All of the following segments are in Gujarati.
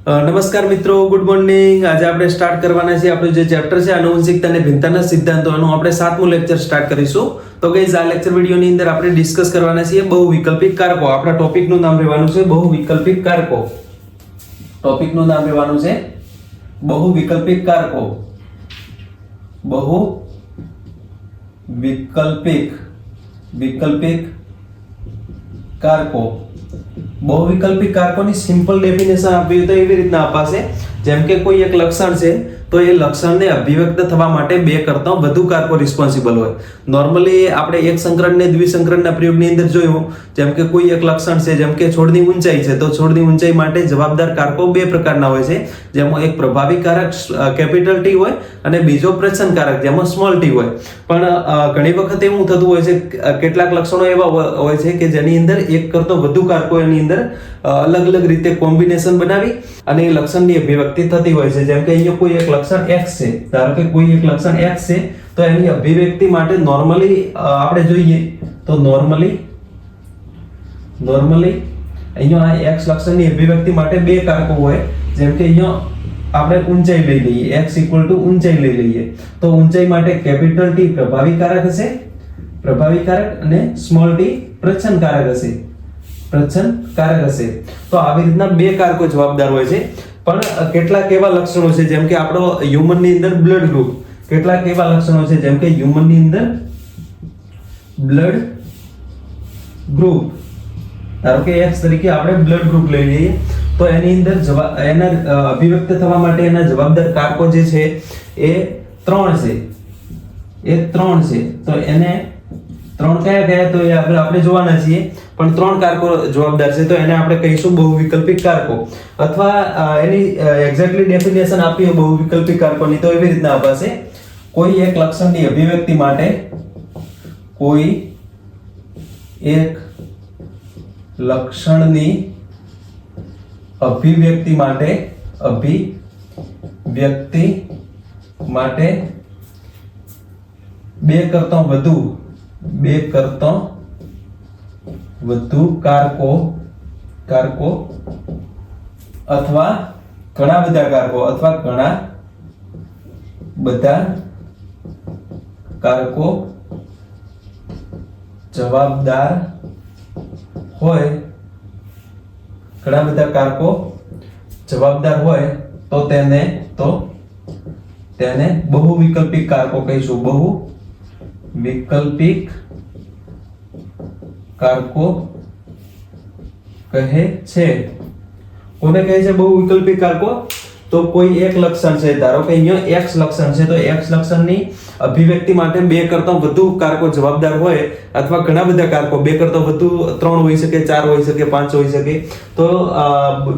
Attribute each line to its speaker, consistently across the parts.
Speaker 1: નમસ્કાર મિત્રો, ગુડ મોર્નિંગ. આજે આપણે સ્ટાર્ટ કરવાના છે આપણું જે ચેપ્ટર છે આનુવંશિકતા અને ભિન્નતાના સિદ્ધાંતો. એનું આપણે 7મું લેક્ચર સ્ટાર્ટ કરીશું. તો ગાઈઝ, આ લેક્ચર વિડિયોની અંદર આપણે ડિસ્કસ કરવાના છીએ બહુવિકલ્પિક કારકો. આપણા ટોપિકનું નામ રહેવાનું છે બહુવિકલ્પિક કારકો. ટોપિકનું નામ રહેવાનું છે બહુવિકલ્પિક કારકો. વિકલ્પિક કારકો. બહુવિકલ્પિક કારકોની સિમ્પલ ડેફિનેશન આપવી તો એવી રીતના અપાશે, જેમ કે કોઈ એક લક્ષણ છે તો એ લક્ષણને અભિવ્યક્ત થવા માટે બે કરતાં વધુ કારકો રિસ્પોન્સિબલ હોય. નોર્મલી આપણે એક સંકરણ ને દ્વિસંકરણના પ્રયોગની અંદર જોયું, જેમ કે કોઈ એક લક્ષણ છે, જેમ કે છોડની ઊંચાઈ છે, તો છોડની ઊંચાઈ માટે જવાબદાર કારકો બે પ્રકારના હોય છે, જેમાં એક પ્રભાવી કારક કેપિટલ ટી હોય અને બીજો પ્રચ્છન્ન કારક જેમાં સ્મોલ ટી હોય. પણ ઘણી વખત એવું થતું હોય છે, કેટલાક લક્ષણો એવા હોય છે કે જેની અંદર એક કરતો વધુ કારકો એની અંદર અલગ અલગ રીતે કોમ્બિનેશન બનાવી અને એ લક્ષણની અભિવ્યક્તિ થતી હોય છે. જેમ કે અહીંયા કોઈ એક લક્ષણ x છે, ધારો કે કોઈ એક લક્ષણ x છે, તો એની અભિવ્યક્તિ માટે નોર્મલી આપણે જોઈએ તો નોર્મલી અહીંયા આ x લક્ષણની અભિવ્યક્તિ માટે બે કારકો હોય. જેમ કે અહીંયા આપણે ઊંચાઈ લઈ લઈએ, x ઊંચાઈ લઈ લઈએ, તો ઊંચાઈ માટે કેપિટલ T પ્રભાવી કારક હશે, અને સ્મોલ t પ્રચ્છન્ન કારક હશે. તો આવી રીતના બે કારકો જવાબદાર હોય છે. પણ કેટલાક એવા લક્ષણો છે, જેમ કે આપણો હ્યુમનની અંદર બ્લડ ગ્રુપ, કેટલાક એવા લક્ષણો છે જેમ કે હ્યુમનની અંદર બ્લડ ગ્રુપ, ધારો કે x તરીકે આપણે બ્લડ ગ્રુપ લઈ લઈએ, તો એની અંદર એના અભિવ્યક્ત થવા માટે એના જવાબદાર કારકો જે છે એ 3 છે. તો એને 3 કયા તો એ આપણે જોવાના છીએ, પણ 3 કારકો જવાબદાર છે, તો એને આપણે કહીશું બહુવિકલ્પિક કારકો. અથવા એની એક્ઝેક્ટલી ડેફિનેશન આપીએ બહુવિકલ્પિક કારકોની તો એવી રીતના અપાશે: કોઈ એક લક્ષણની અભિવ્યક્તિ માટે બે કરતાં વધુ કારકો અથવા ઘણા બધા કારકો જવાબદાર હોય, તો તેને બહુવિકલ્પિક કારકો કહીશું. બહુવિકલ્પિક કારકો કહે છે. કોને કહે છે બહુવિકલ્પિક કારકો? તો કોઈ એક લક્ષણ છે, ધારો કે અહીંયા x લક્ષણ છે, તો x લક્ષણની અભિવ્યક્તિ માટે બે કરતાં વધુ કારકો જવાબદાર હોય, અથવા ઘણા બધા કારકો, બે કરતાં વધુ 3 હોઈ શકે, 4 હોઈ શકે, 5 હોઈ શકે. તો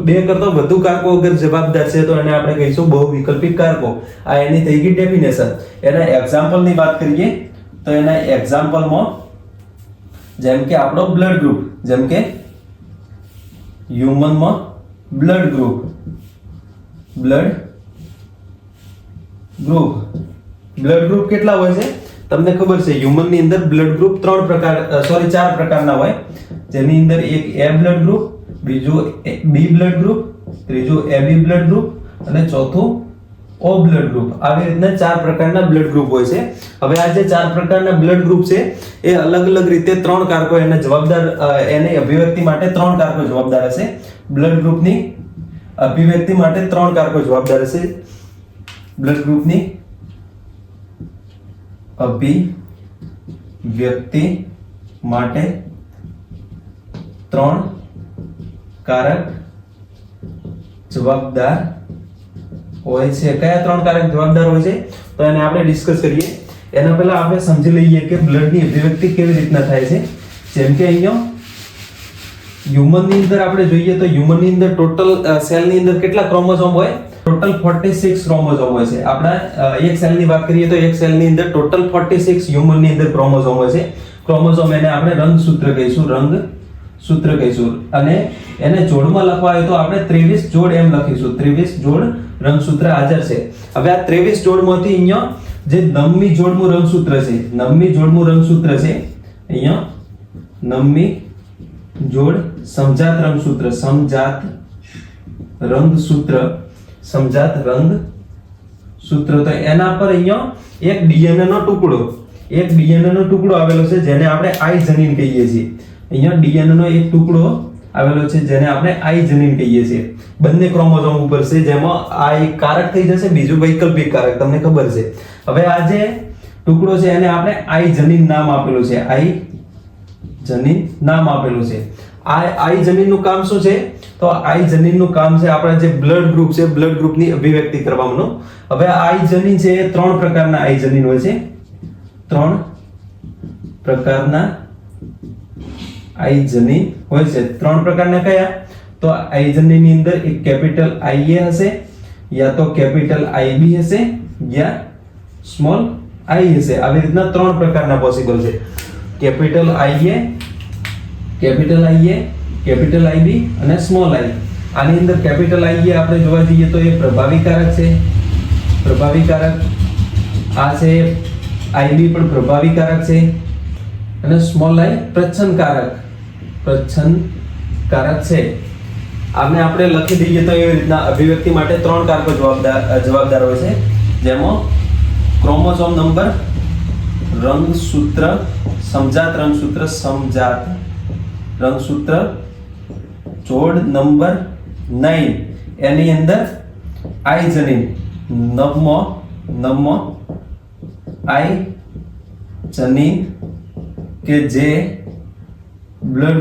Speaker 1: બે કરતાં વધુ કારકો અગર જવાબદાર છે તો એને આપણે કહીશું બહુવિકલ્પિક કારકો. આ એની થઈ ગઈ ડેફિનેશન. એના એક્ઝામ્પલની વાત કરીએ તો એના એક્ઝામ્પલમાં જેમ કે આપણો બ્લડ ગ્રુપ, જેમ કે હ્યુમનમાં બ્લડ ગ્રુપ કેટલા હોય છે તમને ખબર છે? હ્યુમનની અંદર બ્લડ ગ્રુપ 4 પ્રકારના હોય, જેની અંદર એક A બ્લડ ગ્રુપ, બીજું B બ્લડ ગ્રુપ, ત્રીજું AB બ્લડ ગ્રુપ અને ચોથું O બ્લડ ગ્રુપ. આવી રીતના 4 પ્રકારના બ્લડ ગ્રુપ હોય છે. હવે આ જે 4 પ્રકારના બ્લડ ગ્રુપ છે એ અલગ અલગ રીતે 3 કારકો એને જવાબદાર, એની અભિવ્યક્તિ માટે 3 કારકો જવાબદાર હશે. બ્લડ ગ્રુપની અભિવ્યક્તિ માટે 3 કારકો જવાબદાર હશે. બ્લડ ગ્રુપની અભિવ્યક્તિ માટે 3 કારક જવાબદાર હોય છે. કયા 3 કારક જવાબદાર હોય છે તો એને આપણે ડિસ્કસ કરીએ. એના પહેલા આપણે સમજી લઈએ કે બ્લડની અભિવ્યક્તિ કેવી રીતના થાય છે. જેમ કે અહીંયા હ્યુમનની અંદર આપણે જોઈએ તો હ્યુમનની અંદર ટોટલ સેલની અંદર કેટલા ક્રોમોઝોમ હોય? ટોટલ 46 ક્રોમોઝોમ હોય છે. આપણા એક સેલની વાત કરીએ તો એક સેલની અંદર ટોટલ 46 હ્યુમનની અંદર ક્રોમોઝોમ હોય છે. ક્રોમોઝોમ એને આપણે રંગસૂત્ર કહીશું. અને એને જોડમાં લખવા હોય તો આપણે 23 જોડ એમ લખીશું. 23 જોડ રંગસૂત્ર હાજર છે. હવે આ 23 જોડમાંથી અહીંયા જે નવમી જોડનું રંગસૂત્ર છે, અહીંયા નવમી જોડ સમજાત રંગસૂત્ર, સમજાત રંગસૂત્ર. તો એના પર અહીંયા એક ડીએનએ નો ટુકડો આવેલો છે જેને આપણે આઈ જનીન કહીએ છીએ. અહીંયા ડીએનએ નો એક ટુકડો આવેલો છે જેને આપણે આઈ જનીન કહીએ છીએ. બંને ક્રોમોઝોમ ઉપર છે, જેમાં આ એક કારક થઈ જશે, બીજું વૈકલ્પિક કારક, તમને ખબર છે. હવે આ જે ટુકડો છે એને આપણે આઈ જનીન નામ આપેલું છે. આઈ જનીન નામ આપેલું છે. આ આઈ જનીનનું કામ શું છે? તો આઈ જનીનનું કામ છે આપણા જે બ્લડ ગ્રુપ છે, બ્લડ ગ્રુપની અભિવ્યક્તિ કરવાનું. હવે આઈ જનીન છે એ 3 પ્રકારના આઈ જનીન હોય છે. 3 પ્રકારના આઈ જનીન હોય છે. 3 પ્રકારના કયા? તો આઈ જનીનની અંદર એક કેપિટલ આઈએ હશે, યા તો કેપિટલ આઈબી હશે, યા સ્મોલ આઈ હશે. આવી રીતના 3 પ્રકારના પોસિબલ છે. કેપિટલ આઈએ, કેપિટલ આઈબી અને સ્મોલ આઈ. આની અંદર કેપિટલ આઈએ આપણે જોવા જઈએ તો એ પ્રભાવીકારક છે. પ્રભાવીકારક આ છે. આઈબી પણ પ્રભાવીકારક છે અને સ્મોલ આઈ પ્રચ્છનકારક છે. આને આપણે લખી દઈએ તો એવી રીતના અભિવ્યક્તિ માટે 3 કારકો જવાબદાર હોય છે, જેમાં ક્રોમોસોમ નંબર, રંગસૂત્ર, સમજાત રંગસૂત્ર, જોડ નંબર 9 એની અંદર આઈ જનીન, નવમો આઈ જનીન કે જે બ્લડ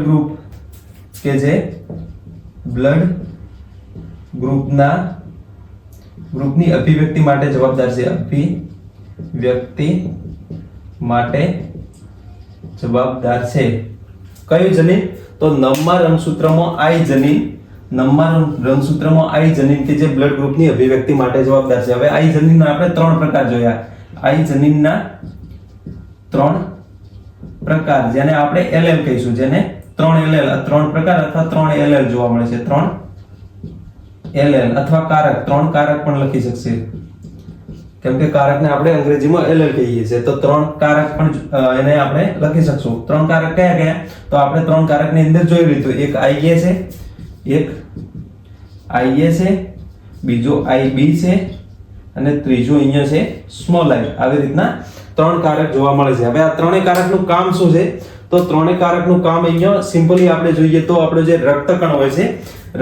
Speaker 1: ગ્રુપની અભિવ્યક્તિ માટે જવાબદાર છે. અભિવ્યક્તિ માટે જવાબદાર છે. કયું જનીન? તો નવમા રંગસૂત્રમાં આઈ જનીન કે જે બ્લડ ગ્રુપની અભિવ્યક્તિ માટે જવાબદાર છે. હવે આઈ જનીનના આપણે 3 પ્રકાર જોયા. આઈ જનીનના 3 પ્રકાર, જેને આપણે એલએલ કહીશું, જેને 3 પ્રકાર અથવા 3 એલએલ જોવા મળે છે. 3 એલએલ અથવા કારક, 3 કારક પણ લખી શકશે, કેમ કે કારકને આપણે અંગ્રેજીમાં એલએલ કહીએ છીએ. તો 3 કારક પણ એને આપણે લખી શકશું. 3 કારક કયા? તો આપણે 3 કારકની અંદર જોઈ લીધું. એક આઈએ છે, બીજો આઈબી છે અને ત્રીજો અહીંયા છે સ્મોલ આઈ. આવી રીતના 3 કારક જોવા મળે છે. હવે આ 3 કારકનું કામ શું છે? તો 3 કારકનું કામ અહીંયા સિમ્પલી આપણે જોઈએ તો આપણો જે રક્તકણ હોય છે,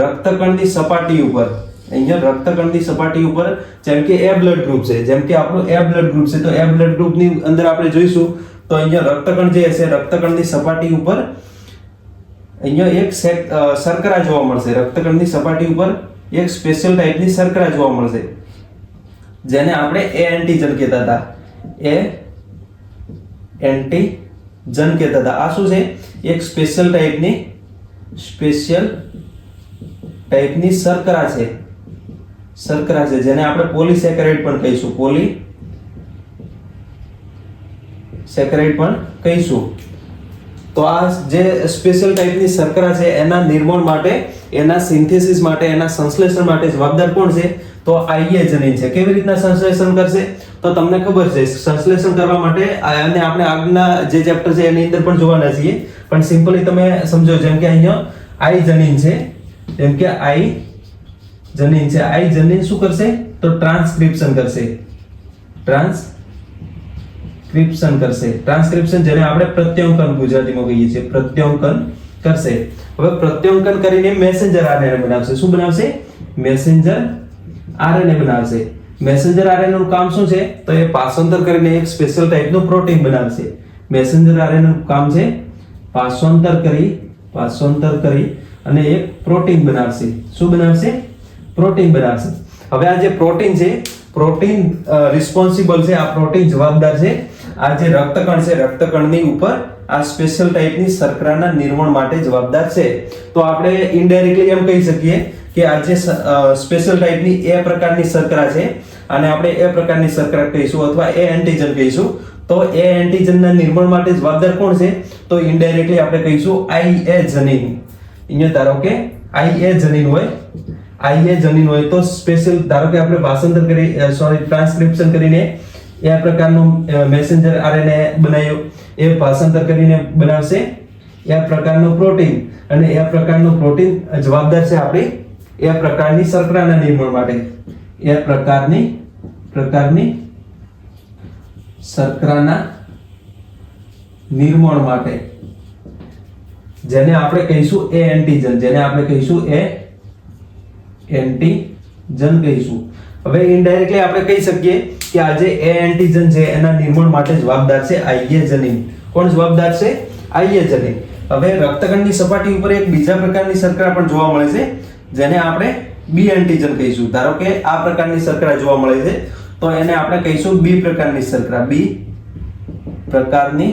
Speaker 1: રક્તકણની સપાટી ઉપર, અહીંયા રક્તકણની સપાટી ઉપર જેમ કે એ બ્લડ ગ્રુપ છે, જેમ કે આપણો એ બ્લડ ગ્રુપ છે, તો એ બ્લડ ગ્રુપની અંદર આપણે જોઈશું તો અહીંયા રક્તકણ જે હશે, રક્તકણની સપાટી ઉપર અહીંયા એક શર્કરા જોવા મળશે. રક્તકણની સપાટી ઉપર એક સ્પેશિયલ ટાઈપની શર્કરા જોવા મળશે, જેને આપણે એ એન્ટીજન કહેતા હતા. એ એન્ટીજન કહેતા હતા. આ શું છે? એક સ્પેશિયલ ટાઈપની શર્કરા છે, જેને આપણે પોલીસેકેરાઇડ પણ કહીશું. તો આ જે સ્પેશિયલ ટાઈપની શર્કરા છે એના નિર્માણ માટે, એના સિન્થેસિસ માટે, એના સંશ્લેષણ માટે જવાબદાર કોણ છે? તો આઈએ જનીન છે. કેવી રીતના સંશ્લેષણ કરશે? તો તમને ખબર છે, સંશ્લેષણ કરવા માટે અને આપણે આગળના જે ચેપ્ટર છે એની અંદર પણ જોવાના છીએ, પણ સિમ્પલી તમે સમજો. જેમ કે અહીંયા આઈ જનીન છે, આઈ જનીન શું કરશે? તો ટ્રાન્સક્રિપ્શન કરશે, જેને આપણે પ્રત્યાંકન ગુજરાતીમાં કહીએ છીએ, પ્રત્યાંકન કરશે. હવે પ્રત્યાંકન કરીને મેસેન્જર આરએનએ બનાવશે. શું બનાવશે? મેસેન્જર આરએનએ બનાવશે. મેસેન્જર આરએનએ નું કામ શું છે? તો એ પાસાંતર કરીને એક સ્પેશિયલ ટાઈપનું પ્રોટીન બનાવશે. મેસેન્જર આરએનએ નું કામ છે પાસાંતર કરી અને એક પ્રોટીન બનાવશે. શું બનાવશે? પ્રોટીન બનાવશે. હવે આ જે પ્રોટીન છે, પ્રોટીન રિસ્પોન્સિબલ છે, આ પ્રોટીન જવાબદાર છે આ જે રક્તકણ છે, રક્તકણની ઉપર આ સ્પેશિયલ ટાઈપની શર્કરાના નિર્માણ માટે જવાબદાર છે. તો આપણે ઇનડાયરેક્ટલી એમ કહી શકીએ કે આ જે સ્પેશિયલ ટાઈપની એ પ્રકારની શર્કરા છે, અને આપણે એ પ્રકારની શર્કરા કહીશું અથવા એ એન્ટીજન કહીશું. તો એ એન્ટીજનના નિર્માણ માટે જવાબદાર કોણ છે? તો ઇનડાયરેક્ટલી આપણે કહીશું આઈએ જનીન. અહીંયા ધારો કે આઈએ જનીન હોય તો સ્પેશિયલ, ધારો કે આપણે ટ્રાન્સક્રિપ્શન કરીને એ પ્રકારનું મેસેન્જર આરએનએ બનાવ્યું, એ ભાષાંતર કરીને બનાવશે એ પ્રકારનું પ્રોટીન, અને એ પ્રકારનું પ્રોટીન જવાબદાર છે આપણી એ પ્રકારની શર્કરાના નિર્માણ માટે એ પ્રકારની શર્કરાના નિર્માણ માટે જેને આપણે કહીશું એ એન્ટીજન કહીશું. હવે ઇનડાયરેક્ટલી આપણે કહી શકીએ કે આ જે એ એન્ટીજન છે એના નિર્માણ માટે જવાબદાર છે આઈએ જનીન. કોણ જવાબદાર છે? આઈએ જનીન. હવે રક્તકણની સપાટી ઉપર એક બીજા પ્રકારની શર્કરા પણ જોવા મળે છે જેને આપણે બી એન્ટીજન કહીશું. ધારો કે આ પ્રકારની શર્કરા જોવા મળે છે તો એને આપણે કહીશું બી પ્રકારની શર્કરા. બી પ્રકારની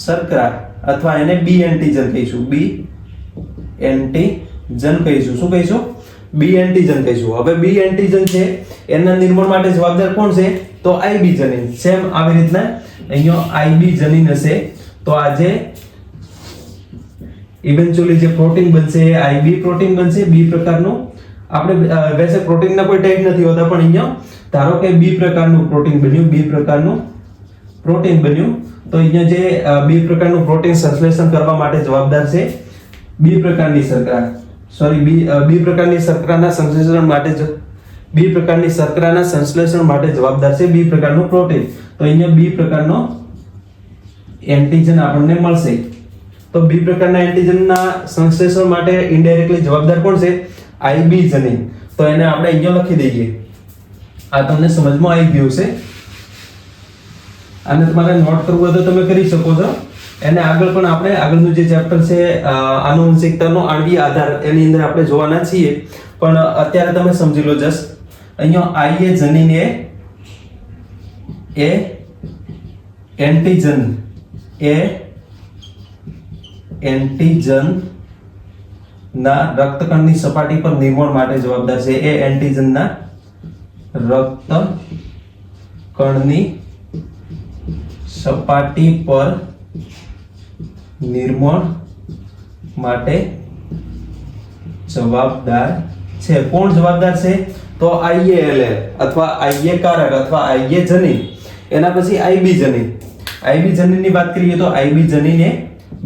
Speaker 1: શર્કરા અથવા એને બી એન્ટીજન કહીશું. બી એન્ટીજન કહીશું. શું કહીશું? બી એન્ટીજન કહીશું. હવે બી એન્ટીજન છે એના નિર્માણ માટે જવાબદાર કોણ છે? તો આઈબી જનીન. સેમ આવી રીતના અહીંયા આઈબી જનીન હશે તો આજે ઇવેન્ચ્યુઅલી જે પ્રોટીન બનશે એ આઈબી પ્રોટીન બનશે. બી પ્રકારનું આપણે વૈસે પ્રોટીનના કોઈ ટાઈપ નથી હોતા પણ અહીંયા ધારો કે બી પ્રકારનું પ્રોટીન બન્યું. તો અહીંયા જે બી પ્રકારનું પ્રોટીન સંશ્લેષણ કરવા માટે જવાબદાર છે બી પ્રકારની શર્કરા. બી પ્રકારની શર્કરાના સંશ્લેષણ માટે જવાબદાર છે બી પ્રકારનું પ્રોટીન. તો અહીંયા બી પ્રકારનો એન્ટીજન આપણને મળશે. તો બી પ્રકારના એન્ટીજનના સંશ્લેષણ માટે ઇનડાયરેક્ટલી જવાબદાર કોણ છે? આઈબી જનીન. તો એને આપણે અહીંયા લખી દઈએ. આ તમને સમજમાં આવી ગયું છે. આને તમારે નોટ કરવું હોય તો તમે કરી શકો છો. એને આગળ પણ આપણે આગળનું જે ચેપ્ટર છે આનુવંશિકતાનો આણ્વીય આધાર એની અંદર આપણે જોવાના છીએ પણ અત્યારે તમે સમજી લો જસ્ટ અહીંયા આઈએ જનીન એ એન્ટીજન ના રક્તકણની સપાટી પર નિર્માણ માટે જવાબદાર છે. એ એન્ટીજનના રક્તકણની સપાટી પર નિર્માણ માટે જવાબદાર છે. કોણ જવાબદાર છે? તો આઈએએલ અથવા આઈએ કારક અથવા આઈએ જનીન. એના પછી આઈબી જનીન. આઈબી જનીનની વાત કરીએ તો આઈબી જનીન એ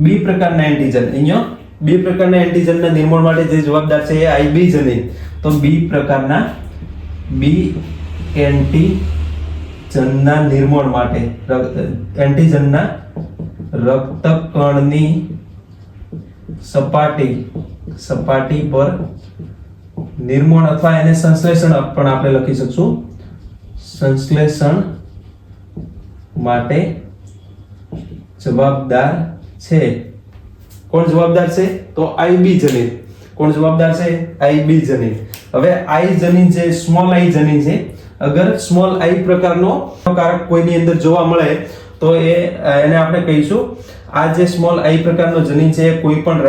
Speaker 1: બી પ્રકારના એન્ટીજન. અહીંયા બી પ્રકારના એન્ટીજનના નિર્માણ માટે જે જવાબદાર છે એ આઈબી જનીન. તો બી પ્રકારના બી એન્ટીજનના નિર્માણ માટે એન્ટીજનના રક્તકણની સપાટી પર નિર્માણ અથવા એને સંશ્લેષણ પણ આપણે લખી શકશું. સંશ્લેષણ માટે જવાબદાર છે. કોણ જવાબદાર છે? તો આઈબી જનીન. કોણ જવાબદાર છે? આઈબી જનીન. હવે આઈ જનીન છે સ્મોલ આઈ જનીન છે. અગર સ્મોલ આઈ પ્રકારનો કારક કોઈની અંદર જોવા મળે તો એને આપણે કહીશું આ જે સ્મોલ આઈ પ્રકારનો જનીન છે કોઈ પણ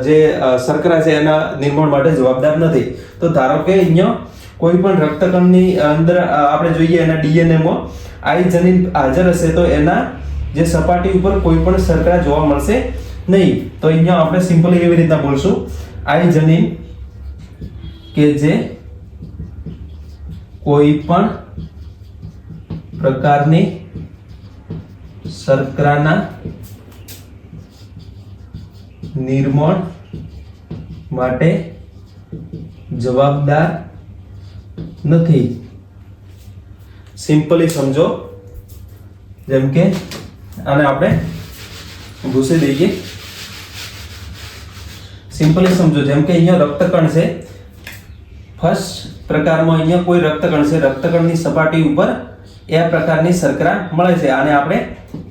Speaker 1: જે શર્કરા છે એના નિર્માણ માટે જવાબદાર નથી. તો ધારો કે અહીંયા કોઈ પણ રક્તકણની અંદર આપણે જોઈએ એના ડીએનએ માં આઈ જનીન હાજર હશે તો એના જે સપાટી ઉપર કોઈ પણ શર્કરા જોવા મળશે નહીં. તો અહીંયા આપણે સિમ્પલી એવી રીતના બોલશું આઈ જનીન કે જે કોઈ પણ પ્રકારની શર્કરાના નિર્માણ માટે જવાબદાર નથી. સિમ્પલી સમજો. જેમ કે આને આપણે ભૂસી દઈએ. સિમ્પલી સમજો. જેમ કે અહીંયા રક્તકણ છે. ફર્સ્ટ પ્રકારમાં અહીંયા કોઈ રક્તકણ છે. રક્તકણની સપાટી ઉપર એ પ્રકારની શર્કરા મળે છે. આને આપણે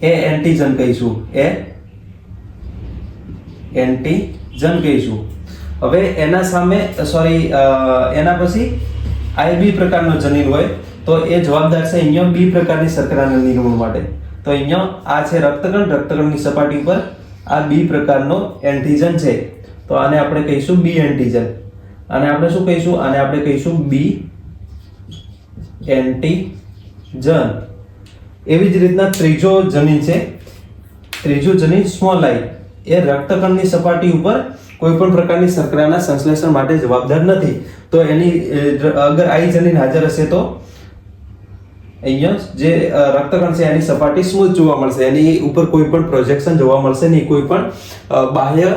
Speaker 1: એ એન્ટીજન કહીશું. એ એન્ટીજન કહીશું. હવે એના સામે એના પછી આઈબી પ્રકારનો જનીન હોય તો એ જવાબદાર છે અહીંયા બી પ્રકારની શર્કરાના નિર્માણ માટે. તો અહીંયા આ છે રક્તકણની સપાટી ઉપર આ બી પ્રકારનો એન્ટીજન છે. તો આને આપણે કહીશું બી એન્ટીજન. આને આપણે શું કહીશું? આને આપણે કહીશું બી એન્ટીજન. એવી જ રીતના ત્રીજો જનીન છે. ત્રીજું જનીન સ્મોલ આઈ એ રક્તકણની સપાટી ઉપર કોઈ પણ પ્રકારની શર્કરાના સંશ્લેષણ માટે જવાબદાર નથી. તો એની અગર આઈ જનીન હાજર હશે તો અહીંયા જે રક્તકણ છે એની સપાટી સ્મૂથ જોવા મળશે. એની ઉપર કોઈ પણ પ્રોજેક્શન જોવા મળશે નહીં. કોઈ પણ બાહ્ય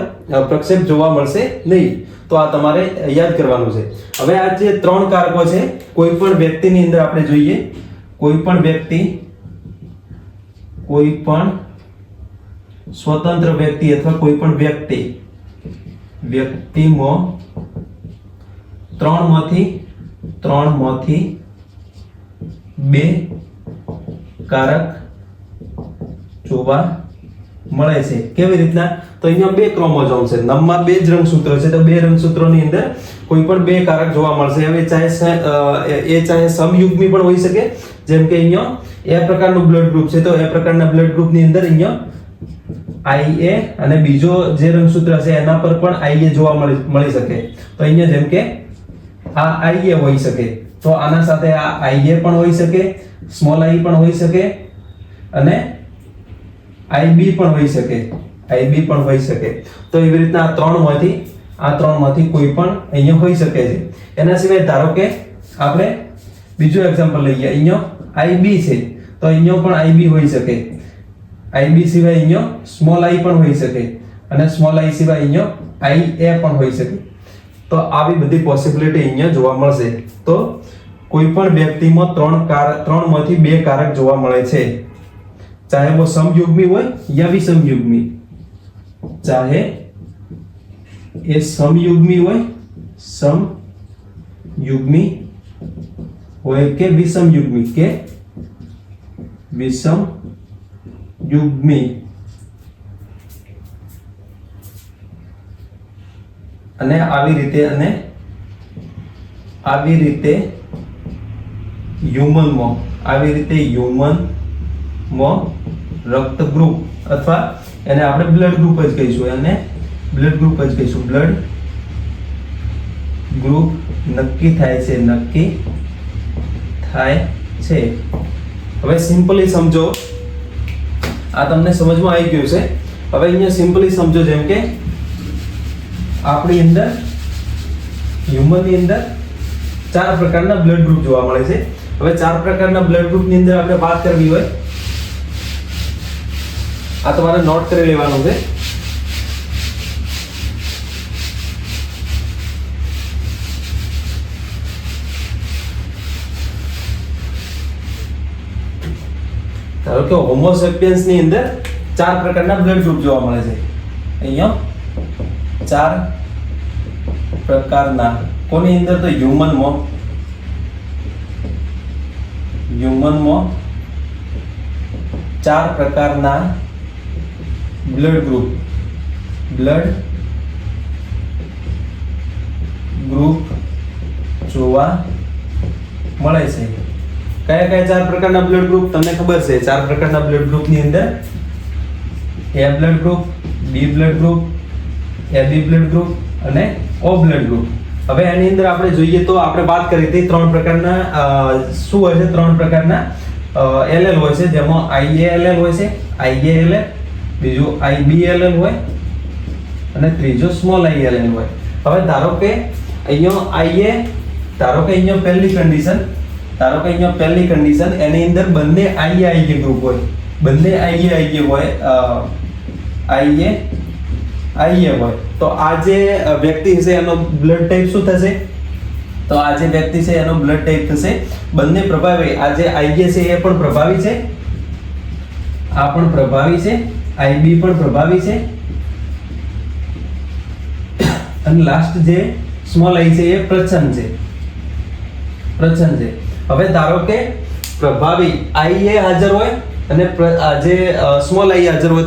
Speaker 1: પ્રક્ષેપ જોવા મળશે નહીં. તો આ તમારે યાદ કરવાનું છે. હવે આ જે 3 કારકો છે, કોઈ પણ વ્યક્તિની અંદર આપણે જોઈએ, કોઈ પણ વ્યક્તિ, કોઈ પણ સ્વતંત્ર વ્યક્તિ અથવા કોઈ પણ વ્યક્તિમાં 3 માંથી 2 કારક જોવા મળે છે. કેવી રીતના? તો અહીંયા 2 ક્રોમોઝોમ છે, નમમાં 2 જ રંગસૂત્રો છે, તો 2 રંગસૂત્રોની અંદર કોઈ પણ 2 કારક જોવા મળશે. હવે ચાહે સમયુગ્મી પણ હોઈ શકે, જેમ કે અહીંયા એ પ્રકારનું બ્લડ ગ્રુપ છે, તો એ પ્રકારના બ્લડ ગ્રુપની અંદર અહીંયા IA અને બીજો જે રંગસૂત્ર છે એના પર પણ IA જોવા મળી શકે. તો અહીંયા જેમ કે આ IA હોઈ શકે, તો આના સાથે આ IA પણ હોઈ શકે, સ્મોલ i પણ હોઈ શકે અને IB પણ હોઈ શકે, IB પણ હોઈ શકે. તો એવી રીતના આ ત્રણમાંથી કોઈ પણ અહીંયા હોઈ શકે છે. એના સિવાય ધારો કે આપણે બીજું એક્ઝામ્પલ લઈએ, અહીંયા IB છે, તો અહીંયા પણ IB હોઈ શકે, IB સિવાય અહીંયા સ્મોલ i પણ હોઈ શકે અને સ્મોલ i સિવાય અહીંયા IA પણ હોઈ શકે. તો આવી બધી પોસિબિલિટી અહીંયા જોવા મળશે. તો કોઈ પણ વ્યક્તિમાં 3 માંથી 2 કારક જોવા મળે છે, ચાહે वो समयुग्मी હોય या विषमयुग्मी, चाहे એ સમયુગ્મી હોય કે વિષમયુગ્મી અને આવી રીતે હ્યુમનમાં રક્ત ગ્રુપ અથવા એને આપણે બ્લડ ગ્રુપ જ કહીશું, બ્લડ ગ્રુપ નક્કી થાય છે. હવે સિમ્પલી સમજો, આ તમને સમજમાં આવી ગયું છે. હવે અહીંયા સિમ્પલી સમજો, જેમ કે આપણી અંદર હ્યુમનની અંદર 4 પ્રકારના બ્લડ ગ્રુપ જોવા મળે છે. હવે 4 પ્રકારના બ્લડ ગ્રુપની અંદર આપણે વાત કરવી હોય, આ તમારે નોટ કરી લેવાનું છે. ધારો કે હોમો સેપિયન્સ ની અંદર 4 પ્રકારના બ્લડ ગ્રુપ જોવા મળે છે. અહીંયા 4 પ્રકારના, કોની અંદર? તો હ્યુમનમાં 4 પ્રકારના બ્લડ ગ્રુપ જોવા મળે છે. કયા 4 પ્રકારના બ્લડ ગ્રુપ તમને ખબર છે? 4 પ્રકારના બ્લડ ગ્રુપની અંદર A blood group, B blood group, AB blood group અને O બ્લડ ગ્રુપ. હવે આની અંદર આપણે જોઈએ તો આપણે વાત કરી હતી 3 પ્રકારના શું હોય છે? 3 પ્રકારના LL હોય છે, જેમાં IALL હોય છે, IALL, બીજું IBLL હોય અને ત્રીજો સ્મોલ ILL હોય. હવે ધારો કે અહીંયા પહેલી કન્ડિશન એની અંદર બંને IA ગ્રુપ હોય, IA હોય, તો આ જે વ્યક્તિ છે એનો બ્લડ ટાઈપ શું થશે? તો આ જે વ્યક્તિ છે એનો બ્લડ ટાઈપ થશે બંને પ્રભાવી. આ જે IA છે એ પણ પ્રભાવી છે, આ પણ પ્રભાવી છે, IB પણ પ્રભાવી છે અને લાસ્ટ જે સ્મોલ i છે એ પ્રચ્છન્ન છે. હવે ધારો કે પ્રભાવી IA હાજર હોય અને જે સ્મોલ i હાજર હોય,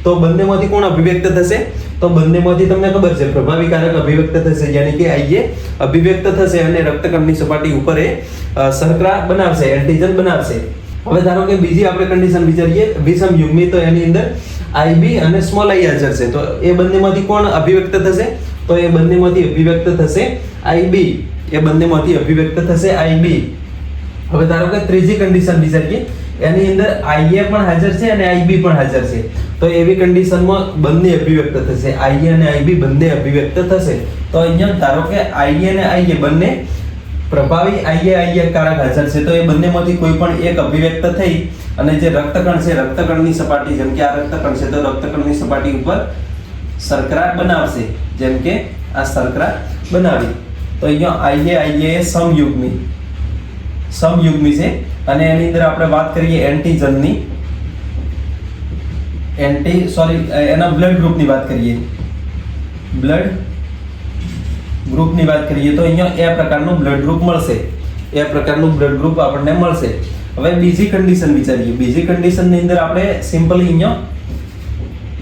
Speaker 1: તો બંનેમાંથી કોણ અભિવ્યક્ત થશે? તો બંનેમાંથી તમને ખબર છે પ્રભાવી કારક અભિવ્યક્ત થશે, યાની કે IA અભિવ્યક્ત થશે અને રક્તકણની સપાટી ઉપર એ શર્કરા બનાવશે, એન્ટીજન બનાવશે. હવે ધારો કે બીજી આપણે કન્ડિશન વિચારીએ વિષમયુગ્મી, તો એની અંદર IB અને સ્મોલ i હાજર છે, તો એ બંનેમાંથી કોણ અભિવ્યક્ત થશે? તો એ બંનેમાંથી અભિવ્યક્ત થશે IB, હવે ધારો કે ત્રીજી કન્ડિશન વિચારીએ, એની અંદર IA પણ હાજર છે અને IB પણ હાજર છે, તો એવી કન્ડિશનમાં બંને અભિવ્યક્ત થશે, IA અને IB બંને અભિવ્યક્ત થશે. તો અહીંયા ધારો કે IA અને IA બંને પ્રભાવી IA કારક હાજર છે, તો એ બંનેમાંથી કોઈ પણ એક અભિવ્યક્ત થઈ અને જે રક્તકણ છે, રક્તકણની સપાટી, જેમ કે આ રક્તકણ છે, તો રક્તકણની સપાટી ઉપર શર્કરા બનાવશે, જેમ કે આ શર્કરા બનાવી. તો અહીંયા IA સમયુગ્મી છે અને એની અંદર આપણે વાત કરીએ એન્ટીજનની એના બ્લડ ગ્રુપની વાત કરીએ તો અહીંયા એ પ્રકારનું બ્લડ ગ્રુપ મળશે. આપણને મળશે. હવે બીજી કન્ડિશન વિચારીએ. બીજી કન્ડિશનની અંદર આપણે સિમ્પલી અહીંયા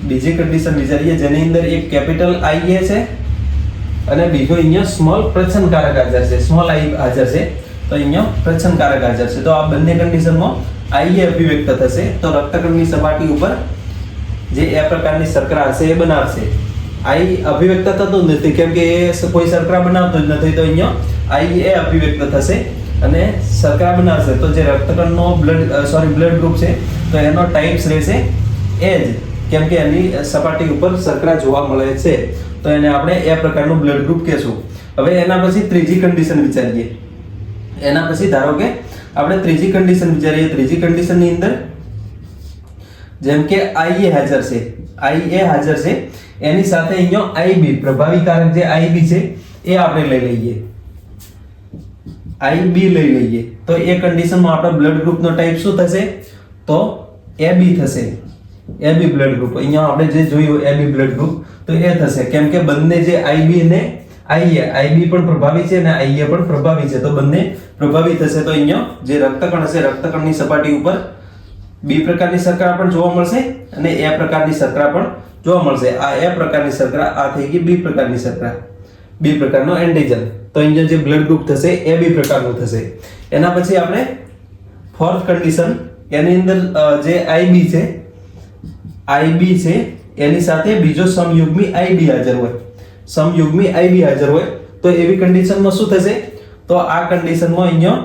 Speaker 1: બીજી કન્ડિશન વિચારીએ જેની અંદર એક કેપિટલ IA છે અને બીજો અહીંયા સ્મોલ પ્રચ્છન્નકારક હાજર છે, સ્મોલ I હાજર છે. તો અહીંયા પ્રચ્છન્નકારક હાજર છે. તો આ બંને કન્ડિશનમાં IA અભિવ્યક્ત થશે. તો રક્તકણની સપાટી ઉપર જે એ પ્રકારની શર્કરા હશે એ બનાવશે. I અભિવ્યક્ત થતું નથી કેમ કે એ કોઈ શર્કરા બનાવતો જ નથી. તો અહીંયા IA અભિવ્યક્ત થશે અને શર્કરા બનાવશે. તો જે રક્તકણનો બ્લડ ગ્રુપ છે તો એનો ટાઈપ્સ રહેશે એ જ, કેમ કે એની સપાટી ઉપર શર્કરા જોવા મળે છે. તો એને આપણે એ પ્રકારનું બ્લડ ગ્રુપ કહેશું. હવે એના પછી ત્રીજી કન્ડિશન વિચારીએ. ધારો કે આપણે ત્રીજી કન્ડિશન વિચારીએ. ત્રીજી કન્ડિશનની અંદર જેમ કે IA હાજર છે એની સાથે અહીંયા IB પ્રભાવી કારક જે IB છે એ આપણે લઈ લઈએ. તો એ કન્ડિશનમાં આપણા બ્લડ ગ્રુપનો ટાઈપ શું થશે? તો AB થશે. AB બ્લડ ગ્રુપ અહીંયા આપણે જે જોયું AB બ્લડ ગ્રુપ તો એ થશે, કેમ કે બંને જે IB અને IB પણ પ્રભાવી છે અને IA પણ પ્રભાવી છે. તો બંને પ્રભાવી થશે. તો અહીંયા જે રક્તકણ હશે રક્તકણની સપાટી ઉપર B પ્રકારની શર્કરા પણ જોવા મળશે અને A પ્રકારની શર્કરા પણ જોવા મળશે. આ A પ્રકારની શર્કરા, આ થઈ ગઈ B પ્રકારની શર્કરા, B પ્રકારનો એન્ટીજન. તો અહીંયા જે બ્લડ ગ્રુપ થશે એ B પ્રકારનું થશે. એના પછી આપણે ફોર્થ કન્ડિશન, એની અંદર જે IB છે એની સાથે બીજો સમયુગ્મી IB હાજર હોય. તો એવી કન્ડિશનમાં શું થશે? તો આ કન્ડિશનમાં અહીંયા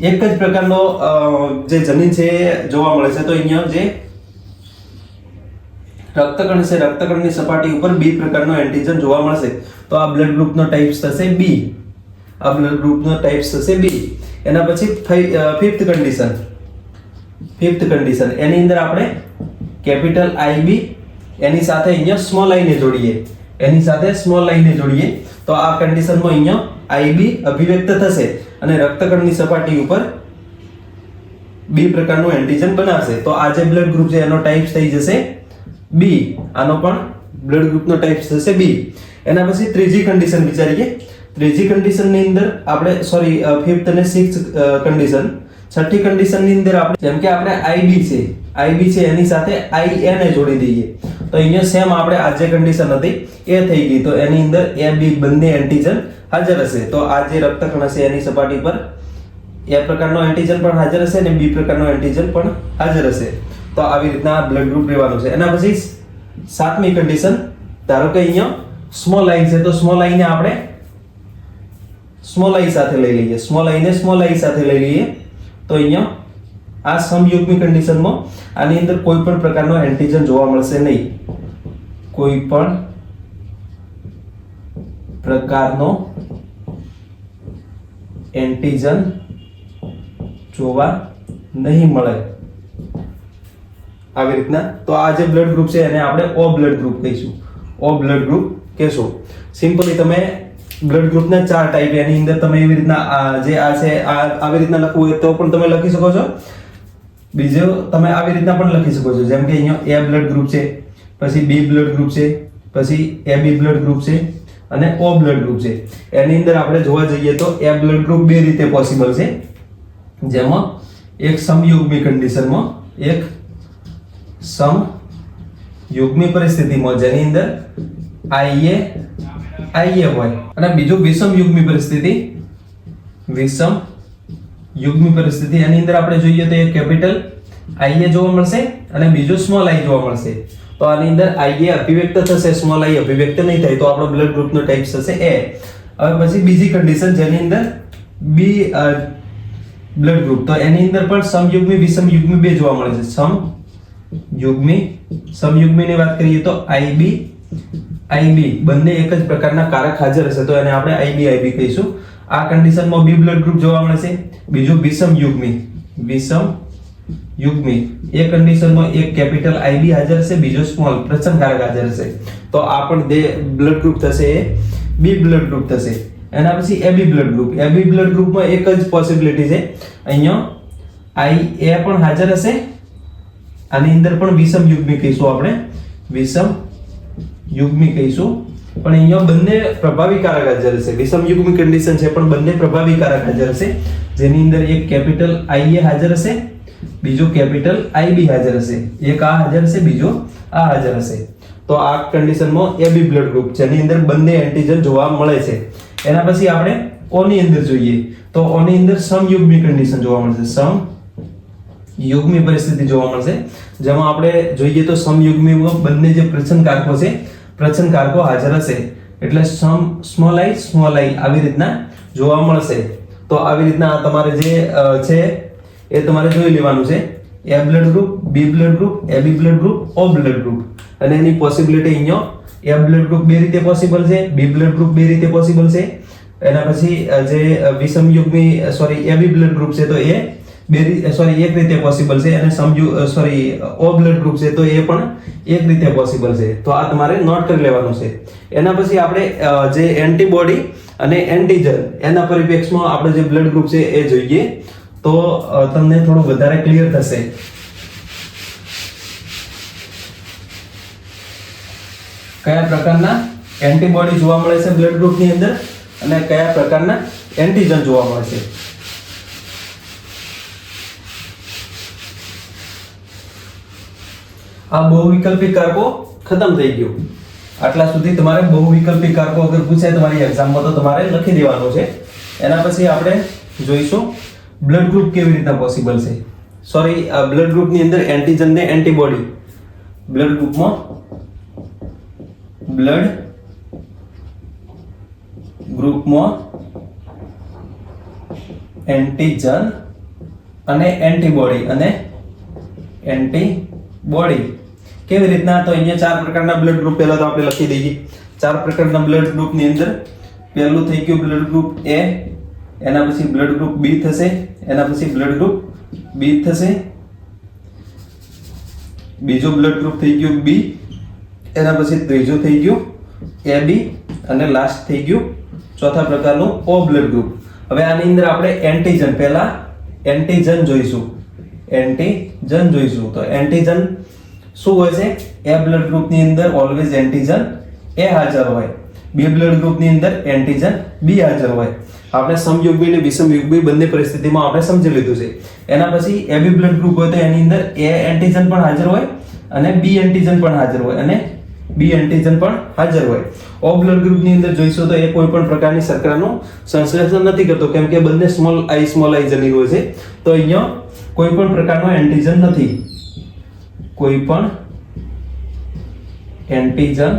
Speaker 1: એક જ પ્રકારનો જે જનીન છે જોવા મળે છે. તો અહીંયા જે રક્તકણ છે રક્તકણની સપાટી ઉપર B પ્રકારનો એન્ટીજન જોવા મળશે. તો આ બ્લડ ગ્રુપનો ટાઈપ થશે B. એના પછી ફિફ્થ કન્ડિશન એની અંદર આપણે કેપિટલ IB એની સાથે અહીંયા સ્મોલ I ને જોડીએ. તો આ કન્ડિશનમાં અહીંયા IB અભિવ્યક્ત થશે અને રક્તકણની સપાટી ઉપર B પ્રકારનું એન્ટીજન બનાવશે. તો આ જે બ્લડ ગ્રુપ છે એનો ટાઈપ થઈ જશે B. આનો પણ બ્લડ ગ્રુપનો ટાઈપ થશે B. એના પછી ત્રીજી કન્ડિશન વિચારીએ. ત્રીજી કન્ડિશનની અંદર આપણે ફિફ્થ અને સિક્સ્થ કન્ડિશન, છઠ્ઠી કન્ડિશનની અંદર આપણે જેમ કે આપણે IB છે એની સાથે IA ને જોડી દઈએ. તો અહીંયા સેમ આપણે આ જે કન્ડિશન હતી એ થઈ ગઈ. તો એની અંદર AB બંને એન્ટીજન હાજર હશે. તો આ જે રક્તકણ હશે એની સપાટી પર A પ્રકારનો એન્ટીજન પણ હાજર હશે અને B પ્રકારનો એન્ટીજન પણ હાજર હશે. તો આવી રીતના બ્લડ ગ્રુપ રહેવાનું છે. એના પછી સાતમી કન્ડિશન, ધારો કે અહીંયા સ્મોલ I છે તો સ્મોલ I ને આપણે સ્મોલ I સાથે લઈ લઈએ. તો અહીંયા આ સમયુગ્મી કન્ડિશનમાં આની અંદર કોઈ પણ પ્રકારનો એન્ટીજન જોવા મળશે નહીં. કોઈ પણ પ્રકારનો એન્ટીજન જોવા નહીં મળે આવી રીતના. તો આ જે બ્લડ ગ્રુપ છે એને આપણે O બ્લડ ગ્રુપ કહીશું. સિમ્પલી તમે બ્લડ ગ્રુપના 4 ટાઈપ, એની અંદર તમે એવી રીતના આવી રીતના લખવું હોય તો પણ તમે લખી શકો છો. બીજો તમે આવી રીતના પણ લખી શકો છો, જેમ કે અહીંયા A બ્લડ ગ્રુપ છે, પછી B બ્લડ ગ્રુપ છે, પછી AB બ્લડ ગ્રુપ છે અને O બ્લડ ગ્રુપ છે. એની અંદર આપણે જોવા જઈએ તો A બ્લડ ગ્રુપ બે રીતે પોસિબલ છે, જેમાં એક સમયુગ્મી કન્ડિશનમાં, એક સમયુગ્મી પરિસ્થિતિમાં જેની અંદર IA હોય, અને બીજું વિષમયુગ્મી પરિસ્થિતિ એની અંદર આપણે જોઈએ તો એક કેપિટલ IA જોવા મળશે અને બીજું સ્મોલ I જોવા મળશે. તો આની અંદર IA અભિવ્યક્ત થશે, સ્મોલ I અભિવ્યક્ત નહીં થાય. તો આપણો બ્લડ ગ્રુપનો ટાઈપ થશે A. હવે પછી બીજી કન્ડિશન જેની અંદર B બ્લડ ગ્રુપ, તો એની અંદર પણ સમયુગ્મી વિષમયુગ્મી બે જોવા મળે છે. સમયુગ્મીની વાત કરીએ તો IB બંને એક જ પ્રકારના કારક હાજર હશે, તો એને આપણે IB કહીશું. આ કન્ડિશનમાં B બ્લડ ગ્રુપ જોવા મળે છે. બીજું વિષમયુગ્મી એ કન્ડિશનમાં એક કેપિટલ IB હાજર હશે, બીજો સ્મોલ પ્રચ્છન્નકારક હાજર હશે. તો આ પણ જે બ્લડ ગ્રુપ થશે એ બી બ્લડ ગ્રુપ થશે. એના પછી એબી બ્લડ ગ્રુપ. એબી બ્લડ ગ્રુપમાં એક જ પોસિબિલિટી છે, અહીંયા IA પણ હાજર હશે. આની અંદર પણ વિષમ યુગ્મી કહીશું આપણે, વિષમ યુગ્મી કહીશું, પણ અહીંયા બંને પ્રભાવી કારક હાજર હશે. વિષમ યુગ્મી કન્ડિશન છે પણ બંને પ્રભાવી કારક હાજર હશે, જેની અંદર એક કેપિટલ IA હાજર હશે, બીજો કેપિટલ IB હાજર હશે. એક આ હાજર હશે, બીજો આ હાજર હશે. તો આ કન્ડિશનમાં એબી બ્લડ ગ્રુપ જેની અંદર બંને એન્ટીજન જોવા મળે છે. એના પછી આપણે O ની અંદર જોઈએ તો O ની અંદર સમયુગ્મી કન્ડિશન જોવા મળશે, સમયુગ્મી પરિસ્થિતિ જોવા મળશે, જેમાં આપણે જોઈએ તો સમયુગ્મીમાં બંને જે પ્રચનકારકો છે, પ્રચનકારકો હાજર હશે, એટલે સ્મોલ i આવી રીતના જોવા મળશે. તો આવી રીતના તમારે જે છે એ તમારે જોઈ લેવાનું છે. A blood group, B blood group, AB blood group, O blood group, અને એની પોસિબિલિટી અહીંયા A બ્લડ ગ્રુપ બે રીતે પોસિબલ છે, B બ્લડ ગ્રુપ બે રીતે પોસિબલ છે. એના પછી જે વિષમ યુગ્મી AB બ્લડ ગ્રુપ છે તો એ એક રીતે પોસિબલ છે, અને O બ્લડ ગ્રુપ છે તો એ પણ એક રીતે પોસિબલ છે. તો આ તમારે નોટ કરી લેવાનું છે. એના પછી આપણે જે એન્ટીબોડી અને એન્ટીજન એના પરિપ્રેક્ષમાં આપણે જે બ્લડ ગ્રુપ છે એ જોઈએ તો તમને થોડું વધારે ક્લિયર થશે. કયા પ્રકારના એન્ટીબોડી જોવા મળે છે બ્લડ ગ્રુપની અંદર અને કયા પ્રકારના એન્ટીજન જોવા મળે છે. આ બહુવિકલ્પી કારકો ખતમ થઈ ગયું. આટલા સુધી તમારે બહુવિકલ્પી કારકો અગર પૂછાય તમારી એક્ઝામમાં તો તમારે લખી દેવાનું છે. એના પછી આપણે જોઈશું બ્લડ ગ્રુપ કેવી રીતના પોસિબલ છે. બ્લડ ગ્રુપની અંદર એન્ટીજન ને એન્ટીબોડી, બ્લડ ગ્રુપમાં એન્ટીજન અને એન્ટીબોડી કેવી રીતના, તો અહીંયા ચાર પ્રકારના બ્લડ ગ્રુપ પહેલા તો આપણે લખી દઈએ. ચાર પ્રકારના બ્લડ ગ્રુપની અંદર પહેલું થઈ ગયું બ્લડ ગ્રુપ A, એના પછી બ્લડ ગ્રુપ B થશે, એના પછી બ્લડ ગ્રુપ B થશે, બીજો બ્લડ ગ્રુપ થઈ ગયું B, એના પછી ત્રીજો થઈ ગયું AB, અને લાસ્ટ થઈ ગયું ચોથા પ્રકારનું O બ્લડ ગ્રુપ. હવે આની અંદર આપણે એન્ટીજન, પહેલા એન્ટીજન જોઈશું. તો એન્ટીજન શું હોય છે? A બ્લડ ગ્રુપની અંદર ઓલવેઝ એન્ટીજન A હાજર હોય, B બ્લડ ગ્રુપની અંદર એન્ટીજન B હાજર હોય. આપણે સમયુગ્મી અને વિષમયુગ્મી બંને પરિસ્થિતિમાં આપણે સમજી લીધું છે. એના પછી AB બ્લડ ગ્રુપ હોય તો એની અંદર A એન્ટીજન પણ હાજર હોય અને B એન્ટીજન પણ હાજર હોય અને B એન્ટીજન પણ હાજર હોય. O બ્લડ ગ્રુપની અંદર જોઈશું તો એ કોઈ પણ પ્રકારની શર્કરાનું સંશ્લેષણ નથી કરતો, કેમ કે બંને સ્મોલ i જનીન હોય છે. તો અહીંયા કોઈ પણ પ્રકારનો એન્ટીજન નથી, કોઈ પણ એન્ટીજન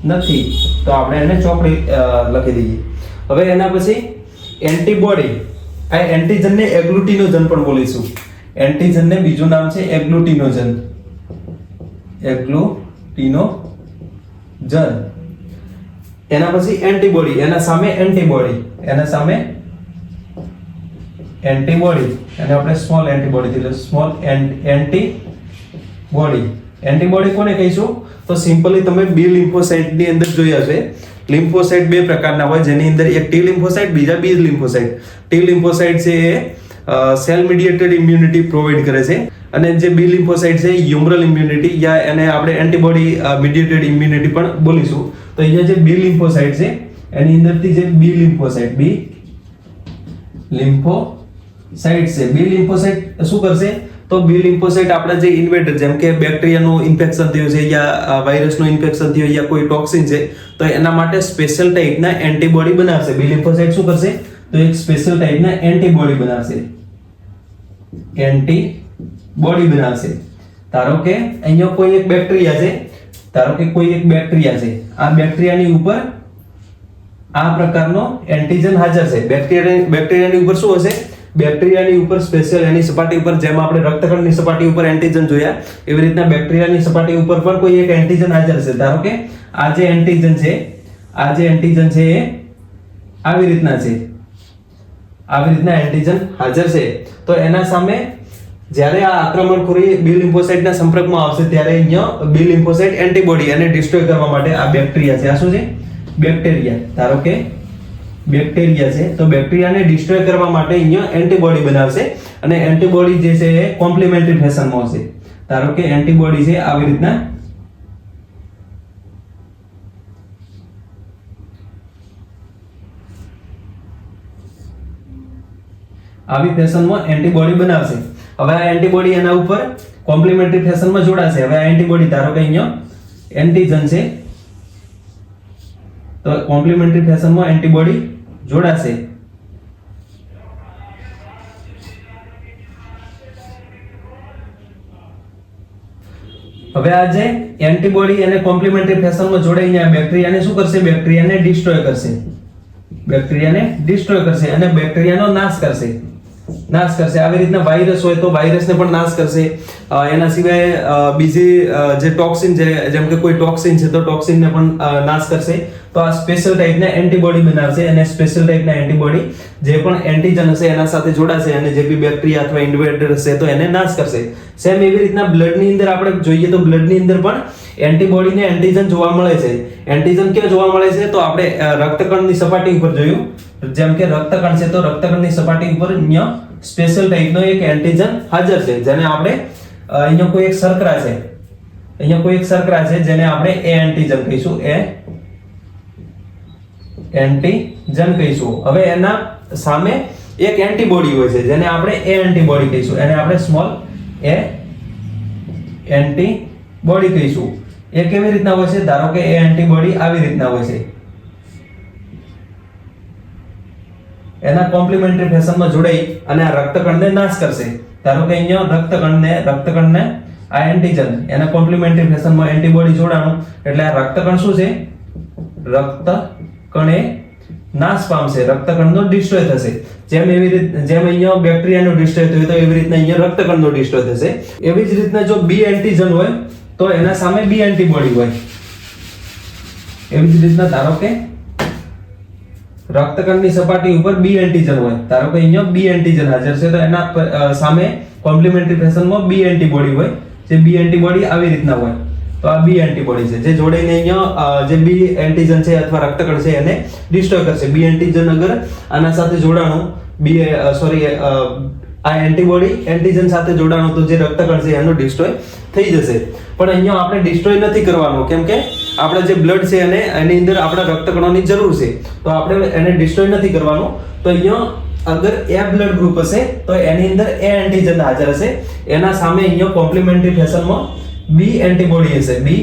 Speaker 1: નથી, તો આપણે એને ચોકડી લખી દઈએ. હવે એના પછી એન્ટીબોડી, આ એન્ટીજનને એગ્લુટિનોજન પણ બોલીશું. એન્ટીજનને બીજું નામ છે એગ્લુટિનોજન. એના પછી એન્ટીબોડી, એના સામે એન્ટીબોડી, અને આપણે સ્મોલ એન્ટીબોડી એટલે સ્મોલ એન્ટીબોડી. એન્ટીબોડી કોને કહીશું? તો સિમ્પલી તમે B લિમ્ફોસાઇટ ની અંદર જોયા છે. લિમ્ફોસાઇટ બે પ્રકારના હોય, જેની અંદર એક T લિમ્ફોસાઇટ, બીજા B લિમ્ફોસાઇટ. T લિમ્ફોસાઇટ છે એ સેલ મીડિયેટેડ ઇમ્યુનિટી પ્રોવાઈડ કરે છે, અને જે B લિમ્ફોસાઇટ છે હ્યુમરલ ઇમ્યુનિટી યા એને આપણે એન્ટીબોડી મીડિયેટેડ ઇમ્યુનિટી પણ બોલીશું. તો અહીંયા જે B લિમ્ફોસાઇટ છે એની અંદરથી જે B લિમ્ફોસાઇટ છે, B લિમ્ફોસાઇટ શું કરશે? તો B લિમ્ફોસાઇટ આપણા જે ઇન્વેડર, જેમ કે બેક્ટેરિયાનું ઇન્ફેક્શન થયું છે યા વાયરસનું ઇન્ફેક્શન થયું યા કોઈ ટોક્સિન છે, તો એના માટે સ્પેશિયલ ટાઈપના એન્ટીબોડી બનાવશે. B લિમ્ફોસાઇટ શું કરશે? તો એક સ્પેશિયલ ટાઈપના એન્ટીબોડી બનાવશે. ધારો કે અહીંયા કોઈ એક બેક્ટેરિયા છે, આ બેક્ટેરિયાની ઉપર આ પ્રકારનો એન્ટીજન હાજર છે. બેક્ટેરિયાની ઉપર શું હશે? બેક્ટેરિયાની ઉપર સ્પેશિયલ એની સપાટી ઉપર, જેમ આપણે રક્તકણની સપાટી ઉપર એન્ટીજન જોયા એવી રીતના બેક્ટેરિયાની સપાટી ઉપર પણ કોઈ એક એન્ટીજન હાજર છે. ધારો કે આ જે એન્ટીજન છે એ આવી રીતના એન્ટીજન હાજર છે. તો એના સામે જ્યારે આ આક્રમણખોરી બી લિમ્ફોસાઇટના સંપર્કમાં આવશે ત્યારે અહીંયા બી લિમ્ફોસાઇટ એન્ટીબોડી અને ડિસ્ટ્રોય કરવા માટે આ બેક્ટેરિયા છે. આ શું છે? બેક્ટેરિયા. ધારો કે બેક્ટેરિયા છે તો બેક્ટેરિયાને ડિસ્ટ્રોય કરવા માટે અહીંયા એન્ટીબોડી બનાવશે અને એન્ટીબોડી જે છે એ કોમ્પ્લિમેન્ટરી ફેશનમાં હશે. ધારો કે એન્ટીબોડી છે આવી રીતના આવી ફેશનમાં એન્ટીબોડી બનાવશે. હવે આ એન્ટીબોડી એના ઉપર કોમ્પ્લિમેન્ટરી ફેશનમાં જોડાશે. હવે આ એન્ટીબોડી ધારો કે અહીંયા એન્ટીજન છે તો કોમ્પ્લિમેન્ટરી ફેશનમાં એન્ટીબોડી જોડાશે. હવે આ જે એન્ટીબોડી અને કોમ્પ્લિમેન્ટરી ફેશનમાં જોડાઈને આ બેક્ટેરિયાને શું કરશે? બેક્ટેરિયાને ડિસ્ટ્રોય કરશે. બેક્ટેરિયાને ડિસ્ટ્રોય કરશે અને બેક્ટેરિયાનો નાશ કરશે. આવી રીતના વાયરસ હોય તો વાયરસને પણ નાશ કરશે. એના સિવાય બીજી જે ટોક્સિન છે, જેમ કે કોઈ ટોક્સિન છે તો ટોક્સિનને પણ નાશ કરશે. તો આ સ્પેશિયલ ટાઈપના એન્ટીબોડી બનાવશે અને સ્પેશિયલ ટાઈપના એન્ટીબોડી જે પણ એન્ટીજન હશે એના સાથે જોડાશે અને જે બી બેક્ટેરિયા અથવા ઇન્વેડર હશે તો એને નાશ કરશે. સેમ એવી રીતના બ્લડની અંદર આપણે જોઈએ તો બ્લડની અંદર પણ એન્ટીબોડી ને એન્ટીજન જોવા મળે છે. એન્ટીજન ક્યાં જોવા મળે છે? તો આપણે રક્તકણની સપાટી ઉપર જોયું. જેમ કે રક્તકણ છે તો રક્તકણની સપાટી ઉપર અહીંયા સ્પેશિયલ ટાઈપનો એક એન્ટીજન હાજર છે જેને આપણે અહીંયા કોઈ એક શર્કરા છે જેને આપણે એ એન્ટીજન કહીશું. એ એન્ટીજન કહીશું. હવે એના સામે એક એન્ટીબોડી હોય છે જેને આપણે એ એન્ટીબોડી કહીશું. એને આપણે સ્મોલ એ એન્ટીબોડી કહીશું. એ કેવી રીતના હોય છે? ધારો કે એ એન્ટીબોડી આવી રીતના હોય છે. એના કોમ્પ્લિમેન્ટરી ફેશનમાં જોડાઈ અને આ રક્તકણને નાશ કરશે. ધારો કે અહીંયા રક્તકણને આ એન્ટીજન એના કોમ્પ્લિમેન્ટરી ફેશનમાં એન્ટીબોડી જોડાણું એટલે આ રક્તકણ શું છે? રક્તકણ એ નાશ પામશે. રક્તકણનો ડિસ્ટ્રોય થશે. જેમ અહીંયા બેક્ટેરિયાનો ડિસ્ટ્રોય થયો તો એવી રીતના અહીંયા રક્તકણનો ડિસ્ટ્રોય થશે. એવી જ રીતના જો બી એન્ટીજન હોય તો એના સામે બી એન્ટીબોડી હોય. એવી જ રીતના ધારો કે રક્તકણની સપાટી ઉપર બી એન્ટીજન હોય. ધારો કે અહીંયા બી એન્ટીજન હાજર છે તો એના સામે કોમ્પ્લિમેન્ટરી ફેશનમાં બી એન્ટીબોડી હોય. જે બી એન્ટીબોડી આવી રીતના હોય તો આ બી એન્ટીબોડી છે જે જોડાઈને અહીંયા જે બી એન્ટીજન છે અથવા રક્તકણ છે એને ડિસ્ટ્રોય કરશે. બી એન્ટીજન અગર આના સાથે જોડાણું આ એન્ટીબોડી એન્ટીજન સાથે જોડાણું તો જે રક્તકણ છે એનો ડિસ્ટ્રોય થઈ જશે. પણ અહીંયા આપણે ડિસ્ટ્રોય નથી કરવાનું કેમ કે આપણા જે બ્લડ છે અને એની અંદર આપણા રક્તકણોની જરૂર છે તો આપણે એને ડિસ્ટ્રોય નથી કરવાનું. તો અહીંયા અગર એ બ્લડ ગ્રુપ હશે તો એની અંદર એ એન્ટીજન હાજર હશે. એના સામે અહીંયા કોમ્પ્લિમેન્ટરી ફેશનમાં બી એન્ટીબોડી હશે. બી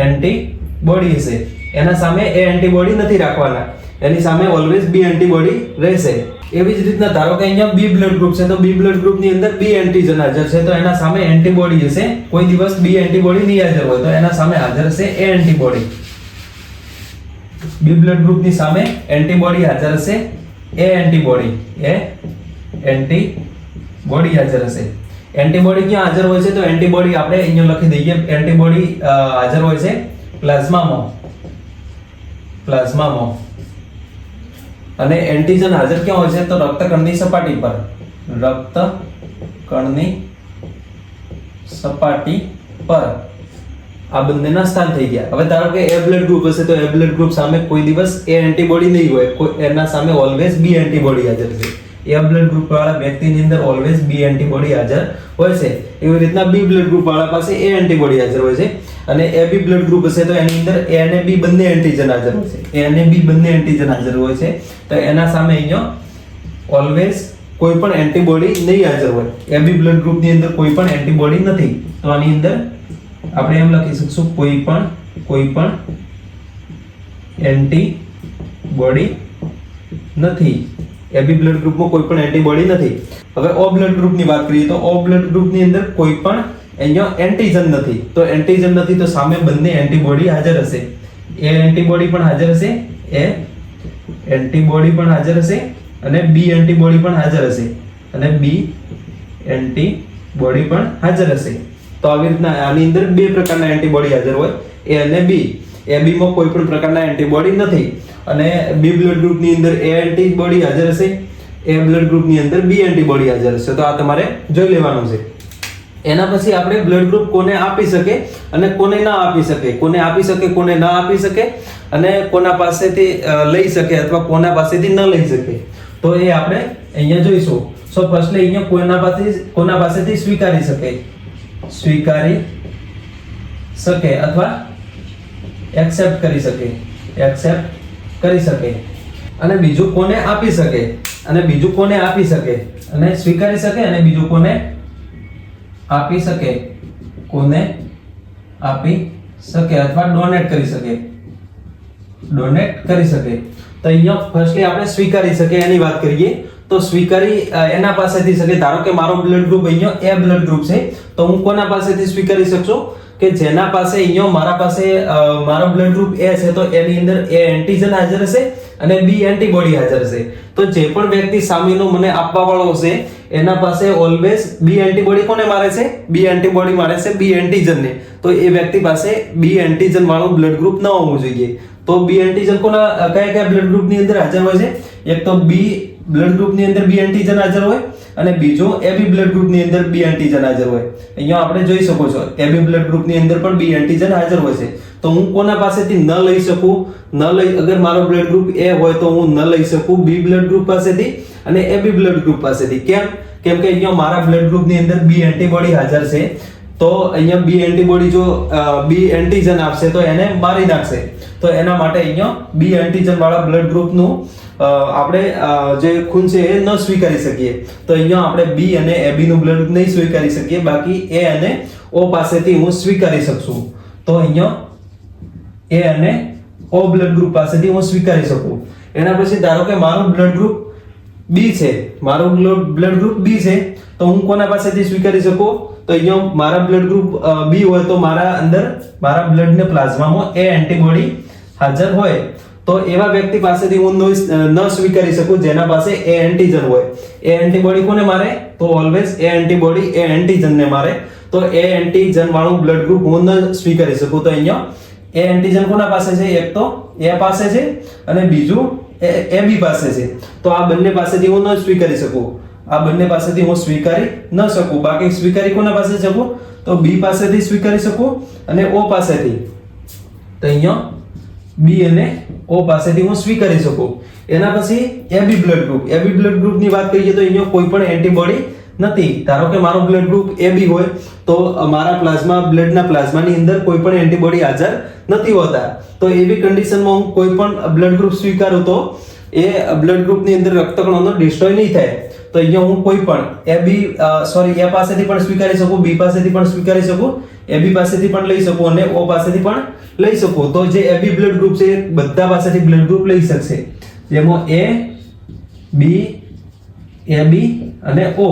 Speaker 1: એન્ટીબોડી હશે. એના સામે એ એન્ટીબોડી નથી રાખવાના. એની સામે ઓલવેઝ બી એન્ટીબોડી રહેશે. એવી જ રીતના ધારો કે અહીંયા બી બ્લડ ગ્રુપ છે તો બી બ્લડ ગ્રુપની અંદર બી એન્ટીજન હાજર છે તો એના સામે એન્ટીબોડી હશે. કોઈ દિવસ બી એન્ટીબોડી નહીં હાજર હોય તો એના સામે હાજર હશે એ એન્ટીબોડી. બી બ્લડ ગ્રુપની સામે એન્ટીબોડી હાજર હશે એ એન્ટીબોડી. એ એન્ટીબોડી હાજર હશે. એન્ટીબોડી ક્યાં હાજર હોય છે? તો એન્ટીબોડી આપણે અહીંયા લખી દઈએ. એન્ટીબોડી હાજર હોય છે પ્લાઝમામાં. અને એન્ટીજન હાજર ક્યાં હોય છે? તો રક્તકણની સપાટી પર. રક્તકણની સપાટી પર આ બંનેના સ્થાન થઈ ગયા. હવે ધારો કે એ બ્લડ ગ્રુપ હશે તો એ બ્લડ ગ્રુપ સામે કોઈ દિવસ એ એન્ટીબોડી નહીં હોય. એના સામે ઓલવેઝ બી એન્ટીબોડી હાજર છે. એ બ્લડ ગ્રુપ વાળા વ્યક્તિની અંદર ઓલવેઝ બી એન્ટીબોડી હાજર હોય છે. એવી રીતના બી બ્લડ ગ્રુપ વાળા પાસે એ એન્ટીબોડી હાજર હોય છે. અને એ બી બ્લડ ગ્રુપ હશે તો એની અંદર એ અને બી બંને એન્ટીજન હાજર હોય છે. એ અને બી બંને એન્ટીજન હાજર હોય છે તો એના સામે અહીંયા ઓલવેઝ કોઈ પણ એન્ટીબોડી નહીં હાજર હોય. એ બી બ્લડ ગ્રુપની અંદર કોઈ પણ એન્ટીબોડી નથી તો આની અંદર આપણે એમ લખી શકશું કોઈ પણ એન્ટીબોડી નથી. એબી બ્લડ ગ્રુપમાં કોઈ પણ એન્ટીબોડી નથી. હવે ઓ બ્લડ ગ્રુપની વાત કરીએ તો ઓ બ્લડ ગ્રુપની અંદર કોઈ પણ અહીંયા એન્ટીજન નથી. તો એન્ટીજન નથી તો સામે બંને એન્ટીબોડી હાજર હશે. એ એન્ટીબોડી પણ હાજર હશે. એ એન્ટીબોડી પણ હાજર હશે અને બી એન્ટીબોડી પણ હાજર હશે અને બી એન્ટીબોડી પણ હાજર હશે. તો આવી રીતના આની અંદર બે પ્રકારના એન્ટીબોડી હાજર હોય એ અને બી. એ બી માં કોઈ પણ પ્રકારના એન્ટીબોડી નથી અને બી બ્લડ ગ્રુપની અંદર એ એન્ટીબોડી હાજર હશે એ બ્લડ ગ્રુપની અંદર બી એન્ટીબોડી હાજર હશે. તો આ તમારે જોઈ લેવાનું છે. એના પછી આપણે બ્લડ ગ્રુપ કોને આપી શકે અને કોને ના આપી શકે, કોને આપી શકે કોને ના આપી શકે, અને કોના પાસેથી લઈ શકે અથવા કોના પાસેથી ન લઈ શકે, તો એ આપણે અહીંયા જોઈશું. સો ફર્સ્ટલી અહીંયા કોના પાસેથી સ્વીકારી શકે અથવા એક્સેપ્ટ કરી શકે, અને બીજું કોને આપી શકે, અને બીજું કોને આપી શકે, અને સ્વીકારી શકે, અને બીજું કોને આપી શકે, અથવા ડોનેટ કરી શકે. તો અહીંયા ફર્સ્ટલી આપણે સ્વીકારી શકે એની વાત કરીએ. તો સ્વીકારી એના પાસેથી શકે. ધારો કે મારો બ્લડ ગ્રુપ અહીંયા એ બ્લડ ગ્રુપ છે, તો હું કોના પાસેથી સ્વીકારી શકશો કે જેના પાસે અહીંયા મારા પાસે મારો બ્લડ ગ્રુપ એ છે, તો એની અંદર એ એન્ટીજન હાજર હશે અને બી એન્ટીબોડી હાજર હશે. તો જે પણ વ્યક્તિ સામેનો મને આપવા વાળો હશે એના પાસે ઓલવેઝ બી એન્ટીબોડી કોને મારે છે? બી એન્ટીબોડી મારે છે બી એન્ટીજન ને. તો એ વ્યક્તિ પાસે બી એન્ટીજન વાળું બ્લડ ગ્રુપ ન હોવું જોઈએ. તો બી એન્ટીજન કયા બ્લડ ગ્રુપની અંદર હાજર હોય છે? એક તો બી બ્લડ ગ્રુપની અંદર બી એન્ટીજન હાજર હોય, અને બીજો એબી બ્લડ ગ્રુપની અંદર બી એન્ટીજન હાજર હોય. અહીંયા આપણે જોઈ શકો છો એબી બ્લડ ગ્રુપની અંદર પણ બી એન્ટીજન હાજર હોય છે. તો હું કોના પાસેથી ન લઈ શકું? અગર મારો બ્લડ ગ્રુપ એ હોય તો હું ન લઈ શકું બી બ્લડ ગ્રુપ પાસેથી અને એબી બ્લડ ગ્રુપ પાસેથી. કેમ કે અહીંયા મારા બ્લડ ગ્રુપની અંદર બી એન્ટીબોડી હાજર છે. તો અહીંયા બી એન્ટીબોડી જો બી એન્ટીજન આપશે તો એને મારી નાખશે. તો એના માટે અહીંયા બી એન્ટીજન વાળા બ્લડ ગ્રુપનું આપણે જે ખૂન છે એ ન સ્વીકારી શકીએ. તો અહીંયા આપણે બી અને એબી નું બ્લડ ગ્રુપ નહીં સ્વીકારી શકીએ, બાકી એ અને ઓ પાસેથી હું સ્વીકારી શકશું. તો અહીંયા એ અને ઓ બ્લડ ગ્રુપ પાસેથી હું સ્વીકારી શકું. એના પછી ધારો કે મારું બ્લડ ગ્રુપ બી છે, મારું બ્લડ ગ્રુપ બી છે, તો હું કોના પાસેથી સ્વીકારી શકું? તો અહીંયા મારા બ્લડ ગ્રુપ બી હોય તો મારા બ્લડ ને પ્લાઝમામાં એ એન્ટીબોડી હાજર હોય, તો એવા વ્યક્તિ પાસેથી હું ન સ્વીકારી શકું જેના પાસે એ એન્ટીજન હોય. એ એન્ટીબોડી કોને મારે? તો ઓલવેઝ એ એન્ટીબોડી એ એન્ટીજન ને મારે. તો એ એન્ટીજન વાળું બ્લડ ગ્રુપ હું ન સ્વીકારી શકું. તો અહીંયા એ એન્ટીજન કોના પાસે છે? એક તો એ પાસે છે અને બીજું એ બી પાસે છે. તો આ બંને પાસેથી હું ન સ્વીકારી શકું. આ બંને પાસેથી હું સ્વીકારી ન શકું. બાકી સ્વીકારી કોના પાસે શકું? તો બી પાસેથી સ્વીકારી શકું અને ઓ પાસેથી. તો અહીંયા બી અને ઓ પાસેથી હું સ્વીકારી શકું. એના પછી એબી બ્લડ ગ્રુપની વાત કરીએ તો અહીંયા કોઈ પણ એન્ટીબોડી નથી. ધારો કે મારો બ્લડ ગ્રુપ એબી હોય તો મારા બ્લડના પ્લાઝમાની અંદર કોઈ પણ એન્ટીબોડી હાજર નથી હોતા. તો એવી કન્ડિશનમાં હું કોઈ પણ બ્લડ ગ્રુપ સ્વીકારું તો એ બ્લડ ગ્રુપની અંદર રક્તકણોનો ડિસ્ટ્રોય નહીં થાય. તો અહીંયા હું કોઈ પણ એ પાસેથી પણ સ્વીકારી શકું, બી પાસેથી પણ સ્વીકારી શકું, એબી પાસેથી પણ લઈ શકું અને ઓ પાસેથી પણ લઈ શકું. તો જે એબી બ્લડ ગ્રુપ છે બધા પાસેથી બ્લડ ગ્રુપ લઈ શકશે, જેમાં એ બી એબી અને ઓ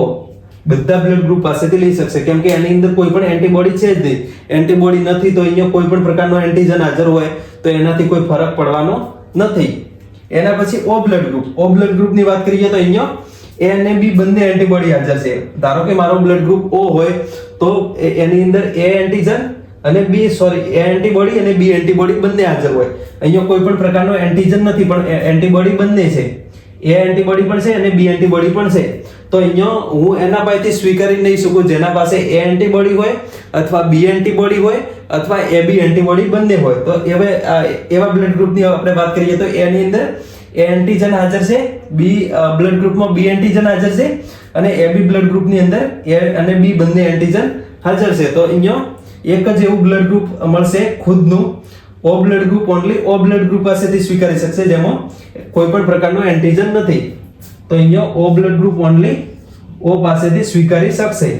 Speaker 1: બધા બ્લડ ગ્રુપ પાસેથી લઈ શકશે. કેમ કે એની અંદર કોઈ પણ એન્ટીબોડી છે જ નહીં. એન્ટીબોડી નથી તો અહીંયા કોઈ પણ પ્રકારનો એન્ટીજન હાજર હોય તો એનાથી કોઈ ફરક પડવાનો નથી. એના પછી ઓ બ્લડ ગ્રુપની વાત કરીએ તો અહીંયા એ અને બી બંને એન્ટીબોડી હાજર છે. ધારો કે મારો બ્લડ ગ્રુપ ઓ હોય તો એની અંદર એ એન્ટીજન અને એ એન્ટીબોડી અને બી એન્ટીબોડી બંને હાજર હોય. અહીંયા કોઈ પણ પ્રકારનો એન્ટીજન નથી પણ એન્ટીબોડી બંને છે. એ એન્ટીબોડી પણ છે અને બી એન્ટીબોડી પણ છે. તો અહીંયા હું એના પાસેથી સ્વીકારી નહીં શકું જેના પાસે એ એન્ટીબોડી હોય અથવા બી એન્ટીબોડી હોય અથવા એ બી એન્ટીબોડી બંને હોય. તો એવા બ્લડ ગ્રુપની આપણે વાત કરીએ તો એની અંદર એ એન્ટીજન હાજર છે, બી બ્લડ ગ્રુપમાં બી એન્ટીજન હાજર છે અને એ બી બ્લડ ગ્રુપની અંદર એ અને બી બંને એન્ટીજન હાજર છે. તો અહીંયા એક જ એવું બ્લડ ગ્રુપ મળશે ખુદનું. ઓ બ્લડ ગ્રુપ ઓન્લી ઓ બ્લડ ગ્રુપ પાસેથી સ્વીકારી શકશે જેમાં કોઈ પણ પ્રકારનો એન્ટીજન નથી. તો અહીંયા ઓ બ્લડ ગ્રુપ ઓન્લી ઓ પાસેથી સ્વીકારી શકશે.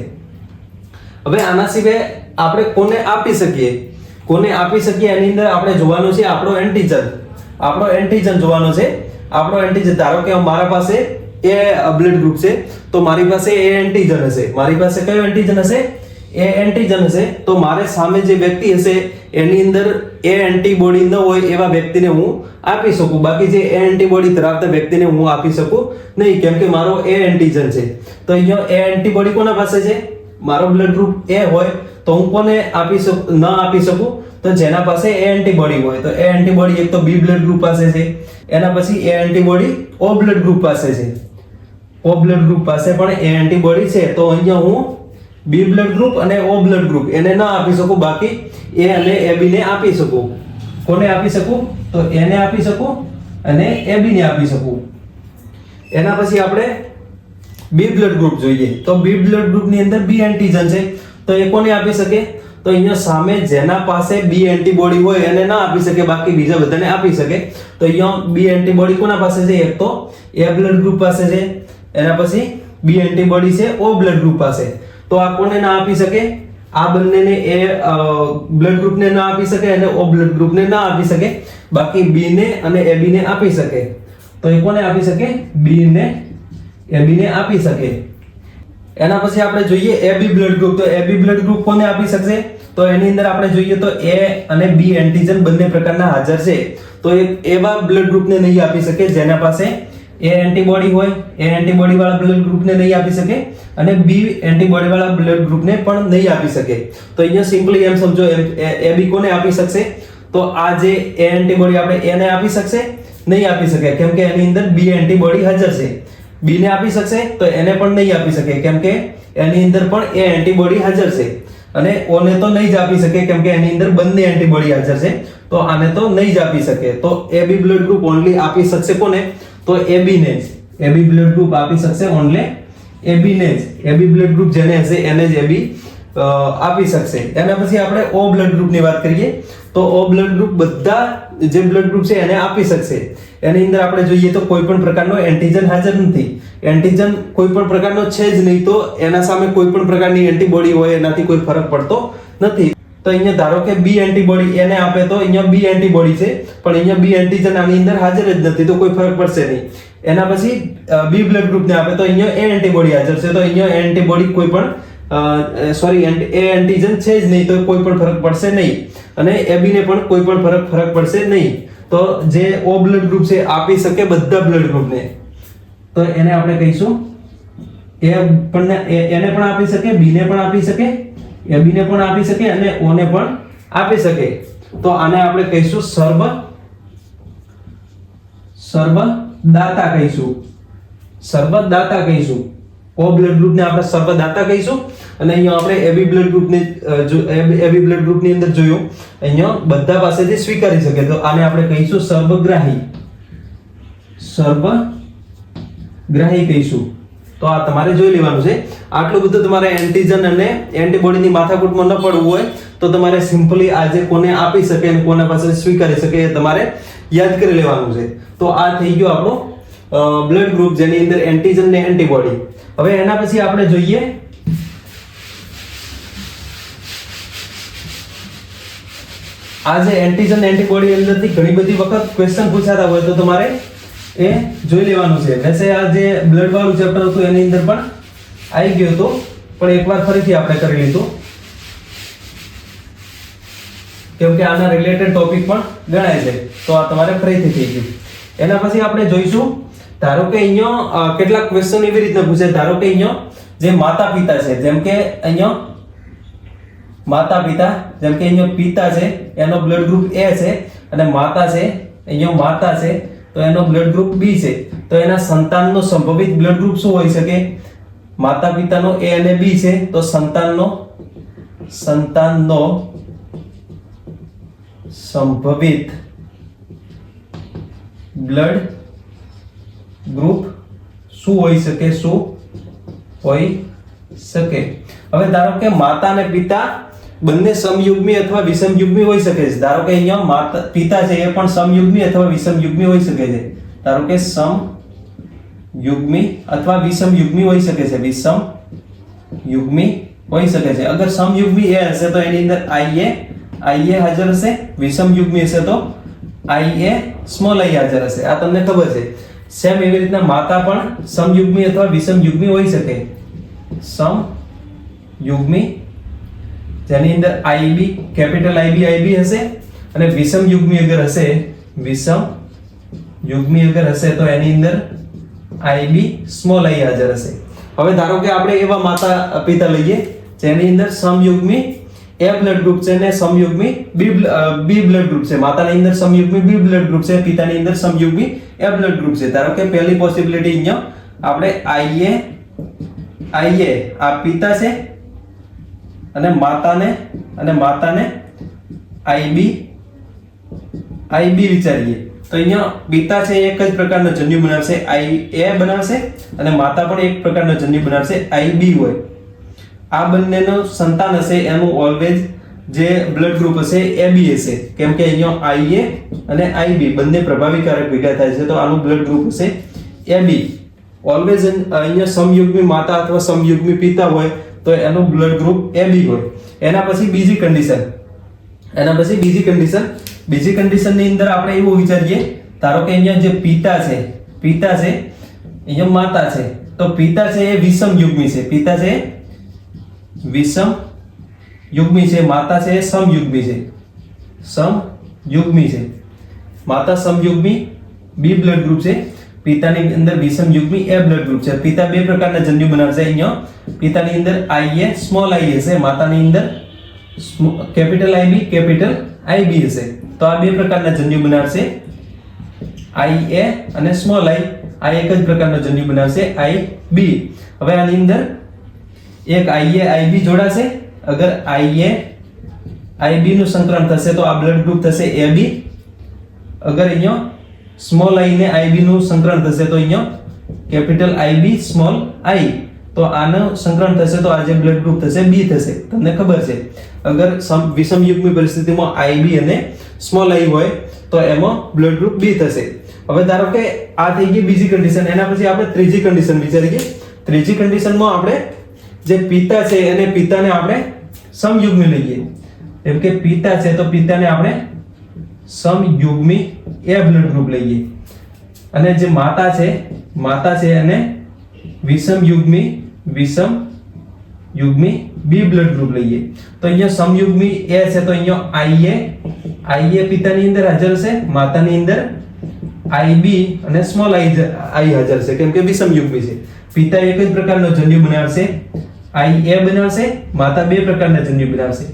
Speaker 1: હવે આના સિવાય આપણે કોને આપી શકીએ એની અંદર આપણે જોવાનું છે આપણો એન્ટીજન જોવાનો છે. આપણો એન્ટીજન ધારો કે મારા પાસે એ બ્લડ ગ્રુપ છે તો મારી પાસે એ એન્ટીજન હશે. મારી પાસે કયો એન્ટીજન હશે? એ એન્ટીજન હશે. તો મારે સામે જે વ્યક્તિ હશે એની અંદર એ એન્ટીબોડી ન હોય એવા વ્યક્તિને હું આપી શકું. બાકી જે એ એન્ટીબોડી ધરાવતા વ્યક્તિને હું આપી શકું નહીં, કેમ કે મારો એ એન્ટીજન છે. તો અહીંયા એ એન્ટીબોડી કોના પાસે છે? મારો બ્લડ ગ્રુપ એ હોય તો હું કોને ન આપી શકું? તો જેના પાસે એ એન્ટીબોડી હોય. તો એ એન્ટીબોડી એક તો બી બ્લડ ગ્રુપ પાસે છે, એના પછી એ એન્ટીબોડી ઓ બ્લડ ગ્રુપ પાસે છે. ઓ બ્લડ ગ્રુપ પાસે પણ એ એન્ટીબોડી છે, તો અહીંયા હું બી બ્લડ ગ્રુપ અને ઓ બ્લડ ગ્રુપ એને ના આપી શકું, બાકી એ અને એબી ને આપી શકું. કોને આપી શકું? તો એને આપી શકું અને એબી ને આપી શકું. એના પછી આપણે બી બ્લડ ગ્રુપ જોઈએ. તો બી બ્લડ ગ્રુપ ની અંદર બી એન્ટીજન છે, તો એ કોને આપી શકે? તો અહીંયા સામે જેના પાસે બી એન્ટીબોડી હોય એને ના આપી શકે, બાકી બીજા બધાને આપી શકે. તો અહીંયા બી એન્ટીબોડી કોના પાસે છે? એક તો એ બ્લડ ગ્રુપ પાસે છે, એના પછી બી એન્ટીબોડી છે ઓ બ્લડ ગ્રુપ પાસે. તો આ કોને ના આપી શકે? આ બંનેને એ બ્લડ ગ્રુપને ના આપી શકે અને ઓ બ્લડ ગ્રુપને ના આપી શકે, બાકી બી ને અને એબી ને આપી શકે. તો એ કોને આપી શકે? બી ને એબી ને આપી શકે. એના પછી આપણે જોઈએ એબી બ્લડ ગ્રુપ. તો એબી બ્લડ ગ્રુપ કોને આપી શકશે? તો એની અંદર આપણે જોઈએ તો એ અને બી એન્ટીજન બંને પ્રકારના હાજર છે, તો એવા બ્લડ ગ્રુપને નહીં આપી શકે જેના પાસે એ એન્ટીબોડી હોય. એ એન્ટીબોડી વાળા બ્લડ ગ્રુપને નહીં આપી શકે અને બી એન્ટીબોડી વાળા બ્લડ ગ્રુપને પણ નહીં આપી શકે. તો અહીંયા સિમ્પલી એમ સમજો, એબી કોને આપી શકશે? તો આ જે એ એન્ટીબોડી આપણે એને આપી શકશે? નહીં આપી શકે, કેમ કે એની અંદર બી એન્ટીબોડી હાજર છે. બી ને આપી શકશે? તો એને પણ નહીં આપી શકે, કેમ કે એની અંદર પણ એ એન્ટીબોડી હાજર છે. અને ઓ ને તો નહીં જ આપી શકે, કેમ કે એની અંદર બંને એન્ટીબોડી હાજર છે, તો આને તો નહીં જ આપી શકે. તો એબી બ્લડ ગ્રુપ ઓન્લી આપી શકશે કોને? તો એબી ને જ. એબી બ્લડ ગ્રુપ આપી શકશે ઓન્લી એબી ને જ. એબી બ્લડ ગ્રુપ જેને હશે એને જ એબી આપી શકશે. એના પછી આપણે ઓ બ્લડ ગ્રુપની વાત કરીએ. તો ઓ બ્લડ ગ્રુપ બધા જે બ્લડ ગ્રુપ છે એને આપી શકશે. એની અંદર આપણે જોઈએ તો કોઈ પણ પ્રકારનો એન્ટીજન હાજર નથી. એન્ટીજન કોઈ પણ પ્રકારનો છે જ નહીં, તો એના સામે કોઈ પણ પ્રકારની એન્ટીબોડી હોય એનાથી કોઈ ફરક પડતો નથી. તો અહીંયા ધારો કે બી એન્ટીબોડી એને આપે તો અહીંયા બી એન્ટીબોડી છે, પણ અહીંયા બી એન્ટીજન આની અંદર હાજર જ નથી, તો કોઈ ફરક પડશે નહીં. એના પછી બી બ્લડ ગ્રુપને આપે તો અહીંયા એ એન્ટીબોડી હાજર છે, તો અહીંયા એન્ટીબોડી કોઈ પણ એ એન્ટીજન છે જ નહીં, તો કોઈ પણ ફરક પડશે નહીં. અને એબી ને પણ કોઈ પણ ફરક પડશે નહીં. તો જે ઓ બ્લડ ગ્રુપ છે આપી શકે બધા બ્લડ ગ્રુપને, તો એને આપણે કહીશું એને પણ આપી શકે, બી ને પણ આપી શકે, એબી ને પણ આપી શકે અને ઓ ને પણ આપી શકે. તો આને આપણે કહીશું સર્વદાતા કહીશું. સર્વદાતા કહીશું. ઓ બ્લડ ગ્રુપને આપણે સર્વદાતા કહીશું. અને અહીંયા આપણે એબી બ્લડ ગ્રુપને એબી બ્લડ ગ્રુપની અંદર જોયું, અહીંયા બધા પાસેથી સ્વીકારી શકે, તો આને આપણે કહીશું સર્વગ્રાહી. સર્વગ્રાહી કહીશું. તો આ તમારે જોઈ લેવાનું છે. આટલું બધું તમારે એન્ટીજન અને એન્ટીબોડીની માથાકૂટમાં ન પડવું હોય તો તમારે સિમ્પલી આ જે કોને આપી શકે અને કોના પાસે સ્વીકારી શકે એ તમારે યાદ કરી લેવાનું છે. તો આ થઈ ગયો આપણો બ્લડ ગ્રુપ જેની અંદર એન્ટીજન ને એન્ટીબોડી. હવે એના પછી આપણે જોઈએ આ જે એન્ટીજન એન્ટીબોડી અંદરથી ઘણી બધી વખત ક્વેશ્ચન પૂછાતા હોય તો તમારે એ જોઈ લેવાનું છે. વૈસે આ જે બ્લડ વાળું ચેપ્ટર હતું એની અંદર પણ આવી ગયું હતું, પણ એકવાર ફરીથી આપણે કરી લીધું, કેમ કે આના રિલેટેડ ટોપિક પણ ગણાય છે, તો આ તમારે ફરીથી થઈ ગયું. એના પછી આપણે જોઈશું, ધારો કે અહીંયા કેટલાક ક્વેશ્ચન એવી રીતના પૂછે. ધારો કે અહીંયા જે માતા પિતા છે, જેમ કે અહીંયા માતા પિતા, જેમ કે અહીંયા પિતા છે એનો બ્લડ ગ્રુપ એ છે, અને માતા છે અહીંયા માતા છે તો એનો બ્લડ ગ્રુપ બી છે. તો એના સંતાનનો સંભવિત બ્લડ ગ્રુપ શું હોઈ શકે? માતા પિતાનો એ અને બી છે, તો સંતાનનો સંભવિત બ્લડ ગ્રુપ શું હોઈ શકે? હવે ધારો કે માતા અને પિતા બંને સમયુગ્મી અથવા વિષમયુગ્મી હોઈ શકે છે. ધારો કે અહીંયા માતા પિતા છે એ પણ સમયુગ્મી અથવા વિષમયુગ્મી હોઈ શકે છે. ધારો કે સમયુગ્મી અથવા વિષમયુગ્મી હોઈ શકે છે. વિષમયુગ્મી હોઈ શકે છે. અગર સમયુગ્મી એ હશે તો એની અંદર IA હાજર હશે, વિષમયુગ્મી હશે તો IA સ્મોલ i હાજર હશે. આ તમને ખબર છે. સેમ એવી રીતના માતા પણ સમયુગ્મી અથવા વિષમયુગ્મી હોઈ શકે. સમયુગ્મી જેની અંદર IB કેપિટલ IB હશે, અને વિષમયુગ્મી અગર હશે તો એની અંદર IB સ્મોલ i હાજર હશે. હવે ધારો કે આપણે એવા માતા પિતા લઈએ જેની અંદર સમયુગ્મી એ બ્લડ ગ્રુપ છે ને સમયુગ્મી બી બ્લડ ગ્રુપ છે. માતાની અંદર સમયુગ્મી બી બ્લડ ગ્રુપ છે, પિતાની અંદર સમયુગ્મી એ બ્લડ ગ્રુપ છે. ધારો કે પહેલી પોસિબિલિટી અહીંયા આપણે IA આ પિતા છે અને માતાને IB વિચારીએ તો અહીંયા પિતા છે એક જ પ્રકારનો જન્યુ બનાવશે IA બનાવશે અને માતા પણ એક પ્રકારનો જન્યુ બનાવશે IB હોય. આ બંનેનો સંતાન હશે એનું ઓલવેઝ જે બ્લડ ગ્રુપ હશે AB હશે, કેમ કે અહીંયા IA અને IB બંને પ્રભાવીકારક ભેગા થાય છે તો આનું બ્લડ ગ્રુપ હશે AB. ઓલવેઝ અહીંયા સમયુગ્મી માતા અથવા સમયુગ્મી પિતા હોય તો એનું બ્લડ ગ્રુપ AB હોય. એના પછી બીજી કન્ડિશનની અંદર આપણે એવું વિચારીએ, ધારો કે અહીંયા જે પિતા છે અહીંયા માતા છે તો પિતા છે એ વિષમયુગ્મી છે, માતા છે એ સમયુગ્મી છે. માતા સમયુગ્મી B બ્લડ ગ્રુપ છે, પિતાની અંદર વિષમયુગ્મી A બ્લડ ગ્રુપ છે. પિતા બે પ્રકારના જન્યુ બનાવશે. અહીંયા પિતાની અંદર IA સ્મોલ I હશે, માતાની અંદર કેપિટલ IB કેપિટલ IB હશે. તો આ બે પ્રકારના જન્યુ બનાવશે IA અને સ્મોલ I. આ એક જ પ્રકારનો જન્યુ બનાવશે IB. હવે આની અંદર એક IA IB જોડાશે. અગર IA IB નું સંકરણ થશે તો આ બ્લડ ગ્રુપ થશે AB. અગર અહીંયા સ્મોલ I ને IB નું સંકરણ થશે તો અહીંયા કેપિટલ IB સ્મોલ I. તો આનું સંકરણ થશે તો આ જે બ્લડ ગ્રુપ થશે B થશે. તમને ખબર છે અગર વિષમયુગ્મી પરિસ્થિતિમાં IB અને સ્મોલ I હોય તો એમાં બ્લડ ગ્રુપ B થશે. હવે ધારો કે આ થઈ ગઈ બીજી કન્ડિશન. એના પછી આપણે ત્રીજી કન્ડિશન વિચારીએ. ત્રીજી કન્ડિશનમાં આપણે જે પિતા છે અને પિતાને આપણે સમયુગ્મી લઈએ. જેમ કે પિતા છે તો પિતાને આપણે સમયુગ્મી A બ્લડ ગ્રુપ લઈએ અને જે માતા છે એને વિષમયુગ્મી B બ્લડ ગ્રુપ લઈએ. તો અહીંયા સમયુગ્મી A છે તો અહીંયા IA પિતાની અંદર હાજર છે, માતાની અંદર IB અને સ્મોલ I હાજર છે, કેમ કે વિષમયુગ્મી છે. પિતા એક જ પ્રકારનો જન્યુ બનાવશે IA બનાવશે, માતા બે પ્રકારના જન્યુ બનાવશે,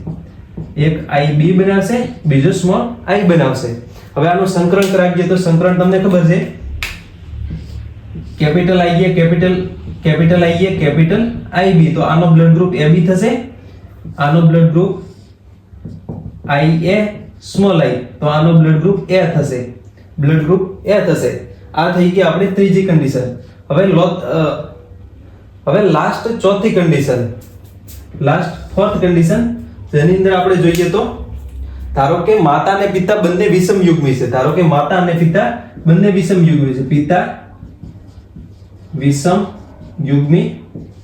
Speaker 1: એક IB બનાવશે, બીજો સ્મોલ I બનાવશે. હવે આનું સંકરણ કરાવીએ તો સંકરણ તમને ખબર છે કેપિટલ IA કેપિટલ IB. તો આનો બ્લડ ગ્રુપ AB થશે, આનો blood group IA small I. તો આનો બ્લડ ગ્રુપ A થશે. આ થઈ ગઈ આપણે ત્રીજી કન્ડિશન. હવે લાસ્ટ ચોથી કન્ડિશન, ફોર્થ કન્ડિશન જેની અંદર આપણે જોઈએ તો ધારો કે માતા અને પિતા બંને વિષમયુગ્મી છે. પિતા વિષમયુગ્મી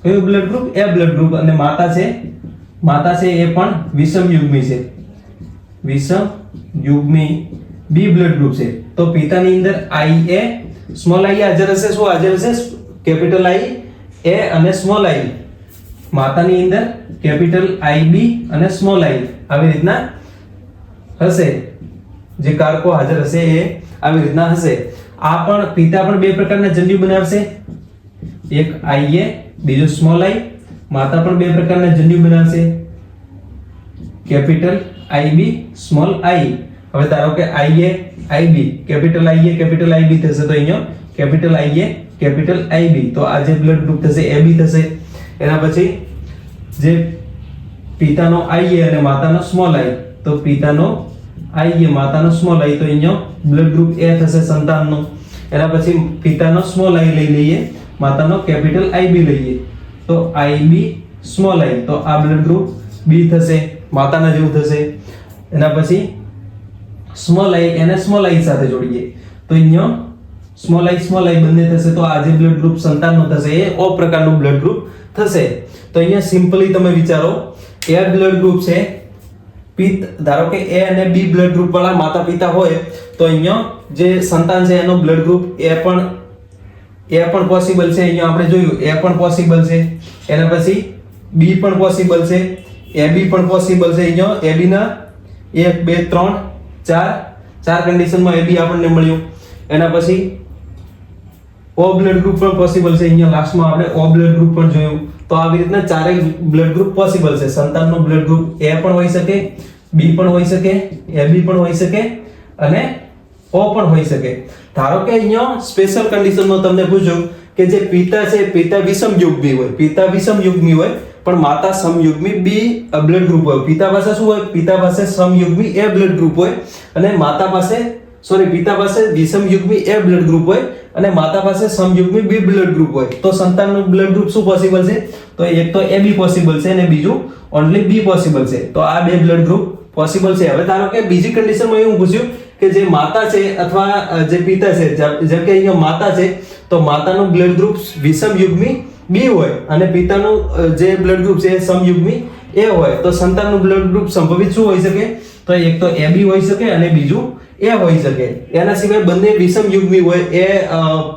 Speaker 1: કયું blood group? A blood group. અને માતા છે એ પણ વિષમયુગ્મી છે, વિષમયુગ્મી B બ્લડ ગ્રુપ છે. તો પિતાની અંદર IA સ્મોલ I હાજર હશે. શું હાજર હશે? કેપિટલ I A અને સ્મોલ I. માતાની અંદર કેપિટલ IB અને સ્મોલ I. આવી રીતના હશે. જે કારકો હાજર હશે એ આવી રીતના હશે. આ પણ પિતા પણ બે પ્રકારના જન્યુ બનાવશે, એક IA બીજો સ્મોલ I. માતા પણ બે પ્રકારના જન્યુ બનાવશે, કેપિટલ IB સ્મોલ I. હવે ધારો કે IA IB કેપિટલ IB થશે તો અહીંયા કેપિટલ IA કેપિટલ IB. તો આ જે બ્લડ ગ્રુપ થશે AB થશે. એના પછી જે પિતાનો IA અને માતાનો સ્મોલ I. તો પિતાનો IA માતાનો સ્મોલ I. તો અહીંયા બ્લડ ગ્રુપ A થશે સંતાનનો. એના પછી પિતાનો સ્મોલ I લઈ લઈએ, માતાનો કેપિટલ IB લઈએ તો IB સ્મોલ I. તો આ બ્લડ ગ્રુપ B થશે, માતાના જેવું થશે. એના પછી સ્મોલ I એને સ્મોલ I સાથે જોડીએ તો અહીંયા સ્મોલ I બંને થશે. તો આ જે બ્લડ ગ્રુપ સંતાનનો થશે એ O પ્રકારનું બ્લડ ગ્રુપ થશે. તો અહીંયા સિમ્પલી તમે વિચારો, A બ્લડ ગ્રુપ છે, ધારો કે A અને B બ્લડ ગ્રુપ વાળા માતા પિતા હોય તો અહીંયા જે સંતાન છે એનો બ્લડ ગ્રુપ A પણ પોસિબલ છે. અહીંયા આપણે જોયું A પણ પોસિબલ છે. એના પછી B પણ પોસિબલ છે, AB પણ પોસિબલ છે. અહીંયા AB ના 1 2 3 4 કન્ડિશનમાં AB આપણને મળ્યું. એના પછી O બ્લડ ગ્રુપ પણ પોસિબલ છે. અહીંયા લાસ્ટમાં આપણે O બ્લડ ગ્રુપ પણ જોયું. તો આવી રીતના ચારેય બ્લડ ગ્રુપ પોસિબલ છે. સંતાનનો બ્લડ ગ્રુપ A પણ હોઈ શકે, B પણ હોઈ શકે, AB પણ હોઈ શકે અને O પણ હોઈ શકે. ધારો કે અહીંયા સ્પેશિયલ કન્ડિશનમાં તમને પૂછ્યું કે જે પિતા છે પિતા વિષમયુગ્મી હોય, પિતા વિષમયુગ્મી હોય પણ માતા સમયુગ્મી બી બ્લડ ગ્રુપ હોય. પિતા પાસે શું હોય? પિતા પાસે સમયુગ્મી એ બ્લડ ગ્રુપ હોય અને માતા પાસે પિતા પાસે વિષમયુગ્મી એ બ્લડ ગ્રુપ હોય અને માતા પાસે સમયુગ્મી બી બ્લડ ગ્રુપ હોય. તો સંતાનનું બ્લડ ગ્રુપ શું પોસિબલ છે? તો એક તો AB પોસિબલ છે અને બીજું ઓન્લી B પોસિબલ છે. તો આ બે બ્લડ ગ્રુપ પોસિબલ છે. હવે ધારો કે બીજી કન્ડિશનમાં એવું પૂછ્યું કે જે માતા છે અથવા જે પિતા છે, જેમ કે અહીંયા માતા છે તો માતાનું બ્લડ ગ્રુપ વિષમયુગ્મી B હોય અને પિતાનું જે બ્લડ ગ્રુપ છે એ સમયુગ્મી A હોય, તો સંતાનનું બ્લડ ગ્રુપ સંભવિત શું હોઈ શકે? તો એક તો AB હોઈ શકે અને બીજું A હોઈ શકે. એના સિવાય બંને વિષમયુગ્મી હોય, એ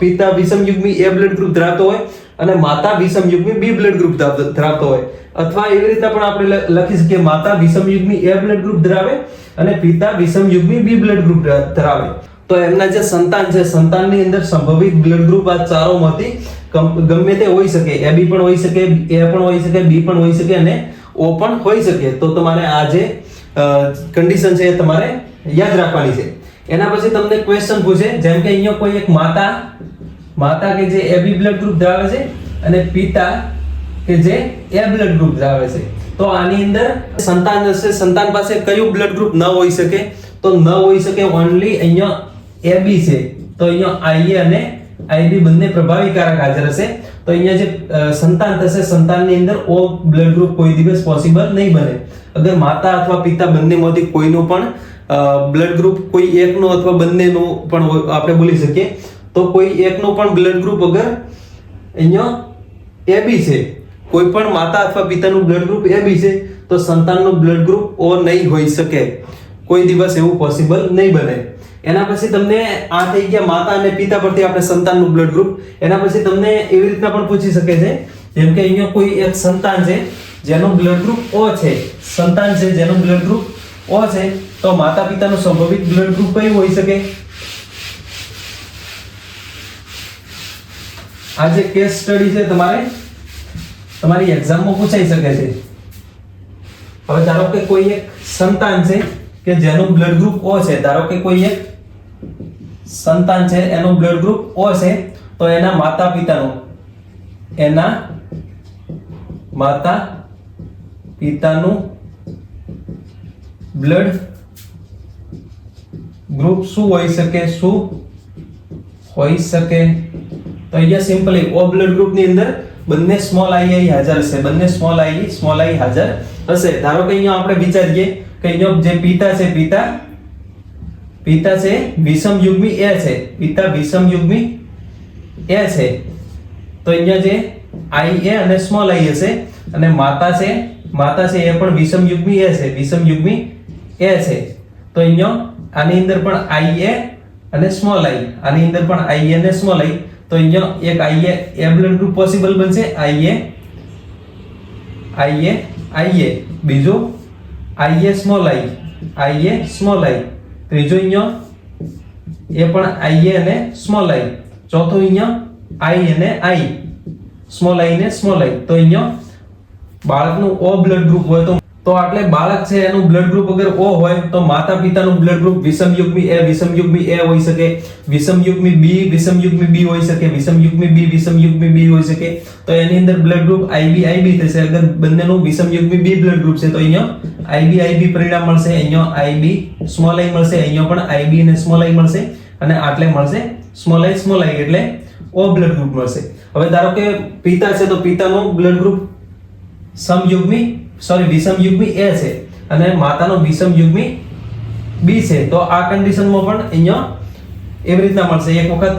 Speaker 1: પિતા વિષમયુગ્મી A બ્લડ ગ્રુપ ધરાવતો હોય અને માતા વિષમયુગ્મી B બ્લડ ગ્રુપ ધરાવતો હોય. અથવા એવી રીતના પણ આપણે લખી શકીએ માતા વિષમયુગ્મી A બ્લડ ગ્રુપ ધરાવે અને પિતા વિષમયુગ્મી B બ્લડ ગ્રુપ ધરાવે. તો એમના જે સંતાન છે, સંતાનની અંદર સંભવિત બ્લડ ગ્રુપ આ ચારોમાંથી ગમે તે હોઈ શકે. AB પણ હોઈ શકે, A પણ હોઈ શકે, B પણ હોઈ શકે અને O પણ હોઈ શકે. તો તમારે આ જે કન્ડિશન છે એ તમારે યાદ રાખવાની છે. એના પછી તમને ક્વેશ્ચન પૂછે, જેમ કે અહીંયા કોઈ એક માતા કે જે AB બ્લડ ગ્રુપ ધરાવે છે અને પિતા કે જે A બ્લડ ગ્રુપ ધરાવે છે. તો આની અંદર સંતાન હશે, સંતાન પાસે કયું બ્લડ ગ્રુપ ન હોઈ શકે? તો ન હોઈ શકે ઓન્લી અહીંયા AB છે. તો અહીંયા IA અને IB બંને પ્રભાવીકારક હાજર હશે. તો અહીંયા જે સંતાન થશે, સંતાનની અંદર O બ્લડ ગ્રુપ કોઈ દિવસ પોસિબલ નહીં બને. અગર માતા અથવા પિતા બંનેમાંથી કોઈનું પણ બ્લડ ગ્રુપ કોઈ એકનો અથવા બંનેનો પણ આપણે બોલી શકીએ, તો કોઈ એકનો પણ બ્લડ ગ્રુપ અગર અહીંયા AB છે, કોઈ પણ માતા અથવા પિતાનું બ્લડ ગ્રુપ AB છે, તો સંતાનનું બ્લડ ગ્રુપ O નહીં હોઈ શકે. કોઈ દિવસ એવું પોસિબલ નહીં બને. એના પછી તમને આ થઈ ગયા માતા અને પિતા પરથી આપણે સંતાનનું બ્લડ ગ્રુપ. એના પછી તમને એવી રીતના પણ પૂછી શકે છે, જેમ કે અહીંયા કોઈ એક સંતાન છે જેનું બ્લડ ગ્રુપ O છે, સંતાન છે જેનું બ્લડ ગ્રુપ O છે, તો માતા પિતાનું સંભવિત બ્લડ ગ્રુપ કયું હોઈ શકે? આ જે કેસ સ્ટડી છે તમારી એક્ઝામમાં પૂછાઈ શકે છે. હવે ધારો કે કોઈ એક સંતાન છે કે જેનું બ્લડ ગ્રુપ O છે, ધારો કે કોઈ એક સંતાન છે એનું બ્લડ ગ્રુપ O છે, તો એના માતા પિતાનું બ્લડ ગ્રુપ શું હોઈ શકે? તો અહીંયા સિમ્પલી O બ્લડ ગ્રુપ ની અંદર બંને સ્મોલ i હાજર હશે, બંને સ્મોલ i હાજર હશે. ધારો કે અહીંયા આપણે વિચારીએ કે અહીંયા જે પિતા છે વિષમયુગ્મી A છે, પિતા વિષમયુગ્મી A છે, તો અહીંયા જે IA અને સ્મોલ i હશે અને માતા છે એ પણ વિષમયુગ્મી A છે, વિષમયુગ્મી A છે. તો અહીંયા આની અંદર પણ IA અને સ્મોલ i, આની અંદર પણ IA અને સ્મોલ i. તો અહીંયા એક IA A blood group possible બનશે, IA બીજું IA સ્મોલ i, ત્રીજો અહીંયા એ પણ IA અને સ્મોલ i, ચોથું અહીંયા I અને I, સ્મોલ i ને સ્મોલ i. તો અહીંયા બાળકનું O બ્લડ ગ્રુપ હોય તો એટલે બાળક છે એનું બ્લડ ગ્રુપ અગર O હોય તો માતા પિતાનું બ્લડ ગ્રુપ વિષમયુગ્મી A હોઈ શકે, વિષમયુગ્મી B હોઈ શકે, વિષમયુગ્મી B હોઈ શકે. તો એની અંદર બ્લડ ગ્રુપ IB થશે. અગર બંનેનું વિષમયુગ્મી B બ્લડ ગ્રુપ છે તો અહીંયા IB પરિણામ મળશે, અહીંયા IB સ્મોલ i મળશે, અહીંયા પણ IB અને સ્મોલ i મળશે અને આટલે મળશે સ્મોલ i એટલે O બ્લડ ગ્રુપ મળશે. હવે ધારો કે પિતા છે તો પિતાનું બ્લડ ગ્રુપ વિષમયુગ્મી A છે અને માતાનો વિષમયુગ્મી B છે. તો આ કન્ડિશનમાં પણ અહીંયા એવી રીતના મળશે. એક વખત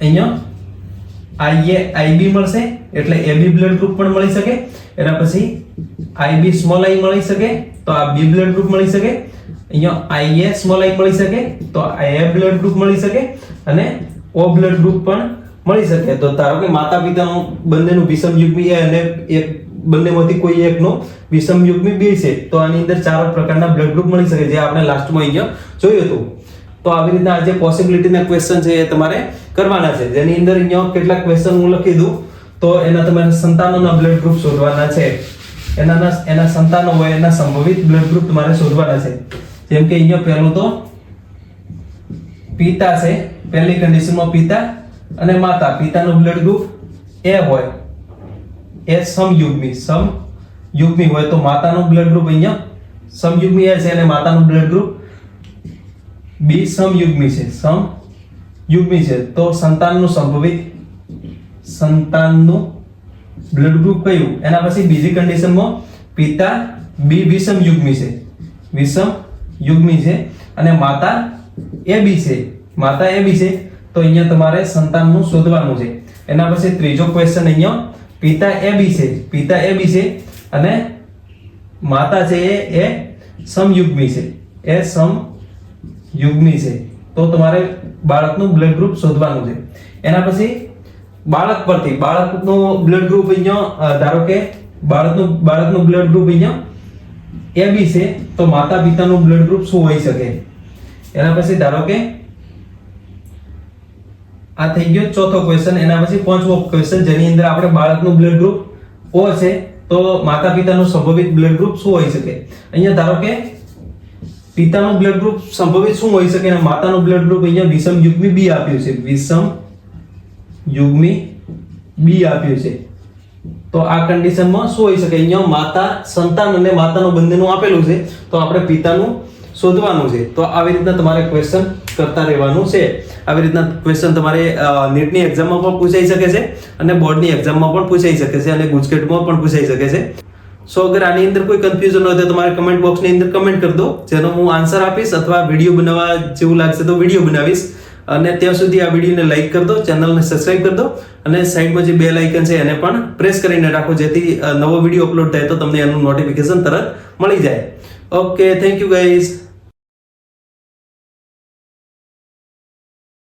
Speaker 1: અહીંયા IB મળશે એટલે AB બ્લડ ગ્રુપ પણ મળી શકે. એના પછી IB સ્મોલ i મળી શકે તો આ B બ્લડ ગ્રુપ મળી શકે. અહીંયા IA સ્મોલ i મળી શકે તો A બ્લડ ગ્રુપ મળી શકે અને O બ્લડ ગ્રુપ પણ મળી શકે. તો ધારો કે માતા પિતાનું બંનેનું વિષમયુગ્મી A અને બંનેમાંથી કોઈ એકનો વિષમયુગ્મી B છે, તો આની અંદર ચાર પ્રકારના બ્લડ ગ્રુપ મળી શકે, જે આપણે લાસ્ટમાં અહીંયા જોયું હતું. તો આવી રીતના આ જે પોસિબિલિટીના ક્વેશ્ચન છે એ તમારે કરવાના છે, જેની અંદર અહીંયા કેટલાક ક્વેશ્ચન હું લખી દઉં તો એના તમારે સંતાનોના બ્લડ ગ્રુપ શોધવાના છે. એના સંતાનો હોય એના સંભવિત બ્લડ ગ્રુપ તમારે શોધવાના છે. જેમ કે અહીંયા પહેલું તો પિતા છે, પહેલી કન્ડિશનમાં પિતા અને માતા પિતાનું બ્લડ ગ્રુપ એ હોય, એ સમયુગ્મી હોય તો માતાનું બ્લડ ગ્રુપ અહીંયા સમયુગ્મી એ છે અને માતાનું બ્લડ ગ્રુપ બી સમયુગ્મી છે. તો સંતાનનું બ્લડ ગ્રુપ કયું? એના પછી બીજી કન્ડિશનમાં પિતા બી વિષમયુગ્મી છે અને માતા એ બી છે. તો અહીંયા તમારે સંતાનનું શોધવાનું છે. એના પછી ત્રીજો ક્વેશ્ચન અહીંયા પિતા એ બી છે અને માતા છે એ સમયુગ્મી છે. તો તમારે બાળકનું બ્લડ ગ્રુપ શોધવાનું છે. એના પછી બાળક પરથી બાળકનું બ્લડ ગ્રુપ અહીંયા ધારો કે બાળકનું બ્લડ ગ્રુપ અહીંયા એ બી છે તો માતા પિતાનું બ્લડ ગ્રુપ શું હોઈ શકે? એના પછી ધારો કે આ થઈ ગયો ચોથો ક્વેશ્ચન. એના પછી પાંચમો ક્વેશ્ચન જેની અંદર આપણે બાળકનું બ્લડ ગ્રુપ O છે તો માતા પિતાનું સંભવિત બ્લડ ગ્રુપ શું હોઈ શકે? અહીંયા ધારો કે પિતાનું બ્લડ ગ્રુપ સંભવિત શું હોઈ શકે અને માતાનું બ્લડ ગ્રુપ અહીંયા વિષમયુગ્મી બી આપ્યું છે. તો આ કન્ડિશનમાં શું હોઈ શકે? અહીંયા માતા સંતાન અને માતાનું બંનેનું આપેલું છે તો આપણે પિતાનું શોધવાનું છે. તો આવી રીતના તમારે ક્વેશ્ચન કરતા રહેવાનું છે. આવી રીતના ક્વેશ્ચન તમારે નીટની એક્ઝામમાં પણ પૂછાઈ શકે છે અને બોર્ડની એક્ઝામમાં પણ પૂછાઈ શકે છે અને ગુજકેટમાં પણ પૂછાઈ શકે છે. સો અગર આની અંદર કોઈ કન્ફ્યુઝન હોય તો તમારે કમેન્ટ બોક્સની અંદર કમેન્ટ કરી દો, જેનો હું આન્સર આપીશ અથવા વિડીયો બનાવવા જેવું લાગશે તો વિડીયો બનાવીશ. અને ત્યાં સુધી આ વિડીયોને લાઈક કરી દો, ચેનલને સબસ્ક્રાઇબ કરી દો અને સાઈડમાં જે બેલ આઇકન છે એને પણ પ્રેસ કરીને રાખો, જેથી નવો વિડીયો અપલોડ થાય તો તમને એનું નોટિફિકેશન તરત મળી જાય. Okay, thank you guys.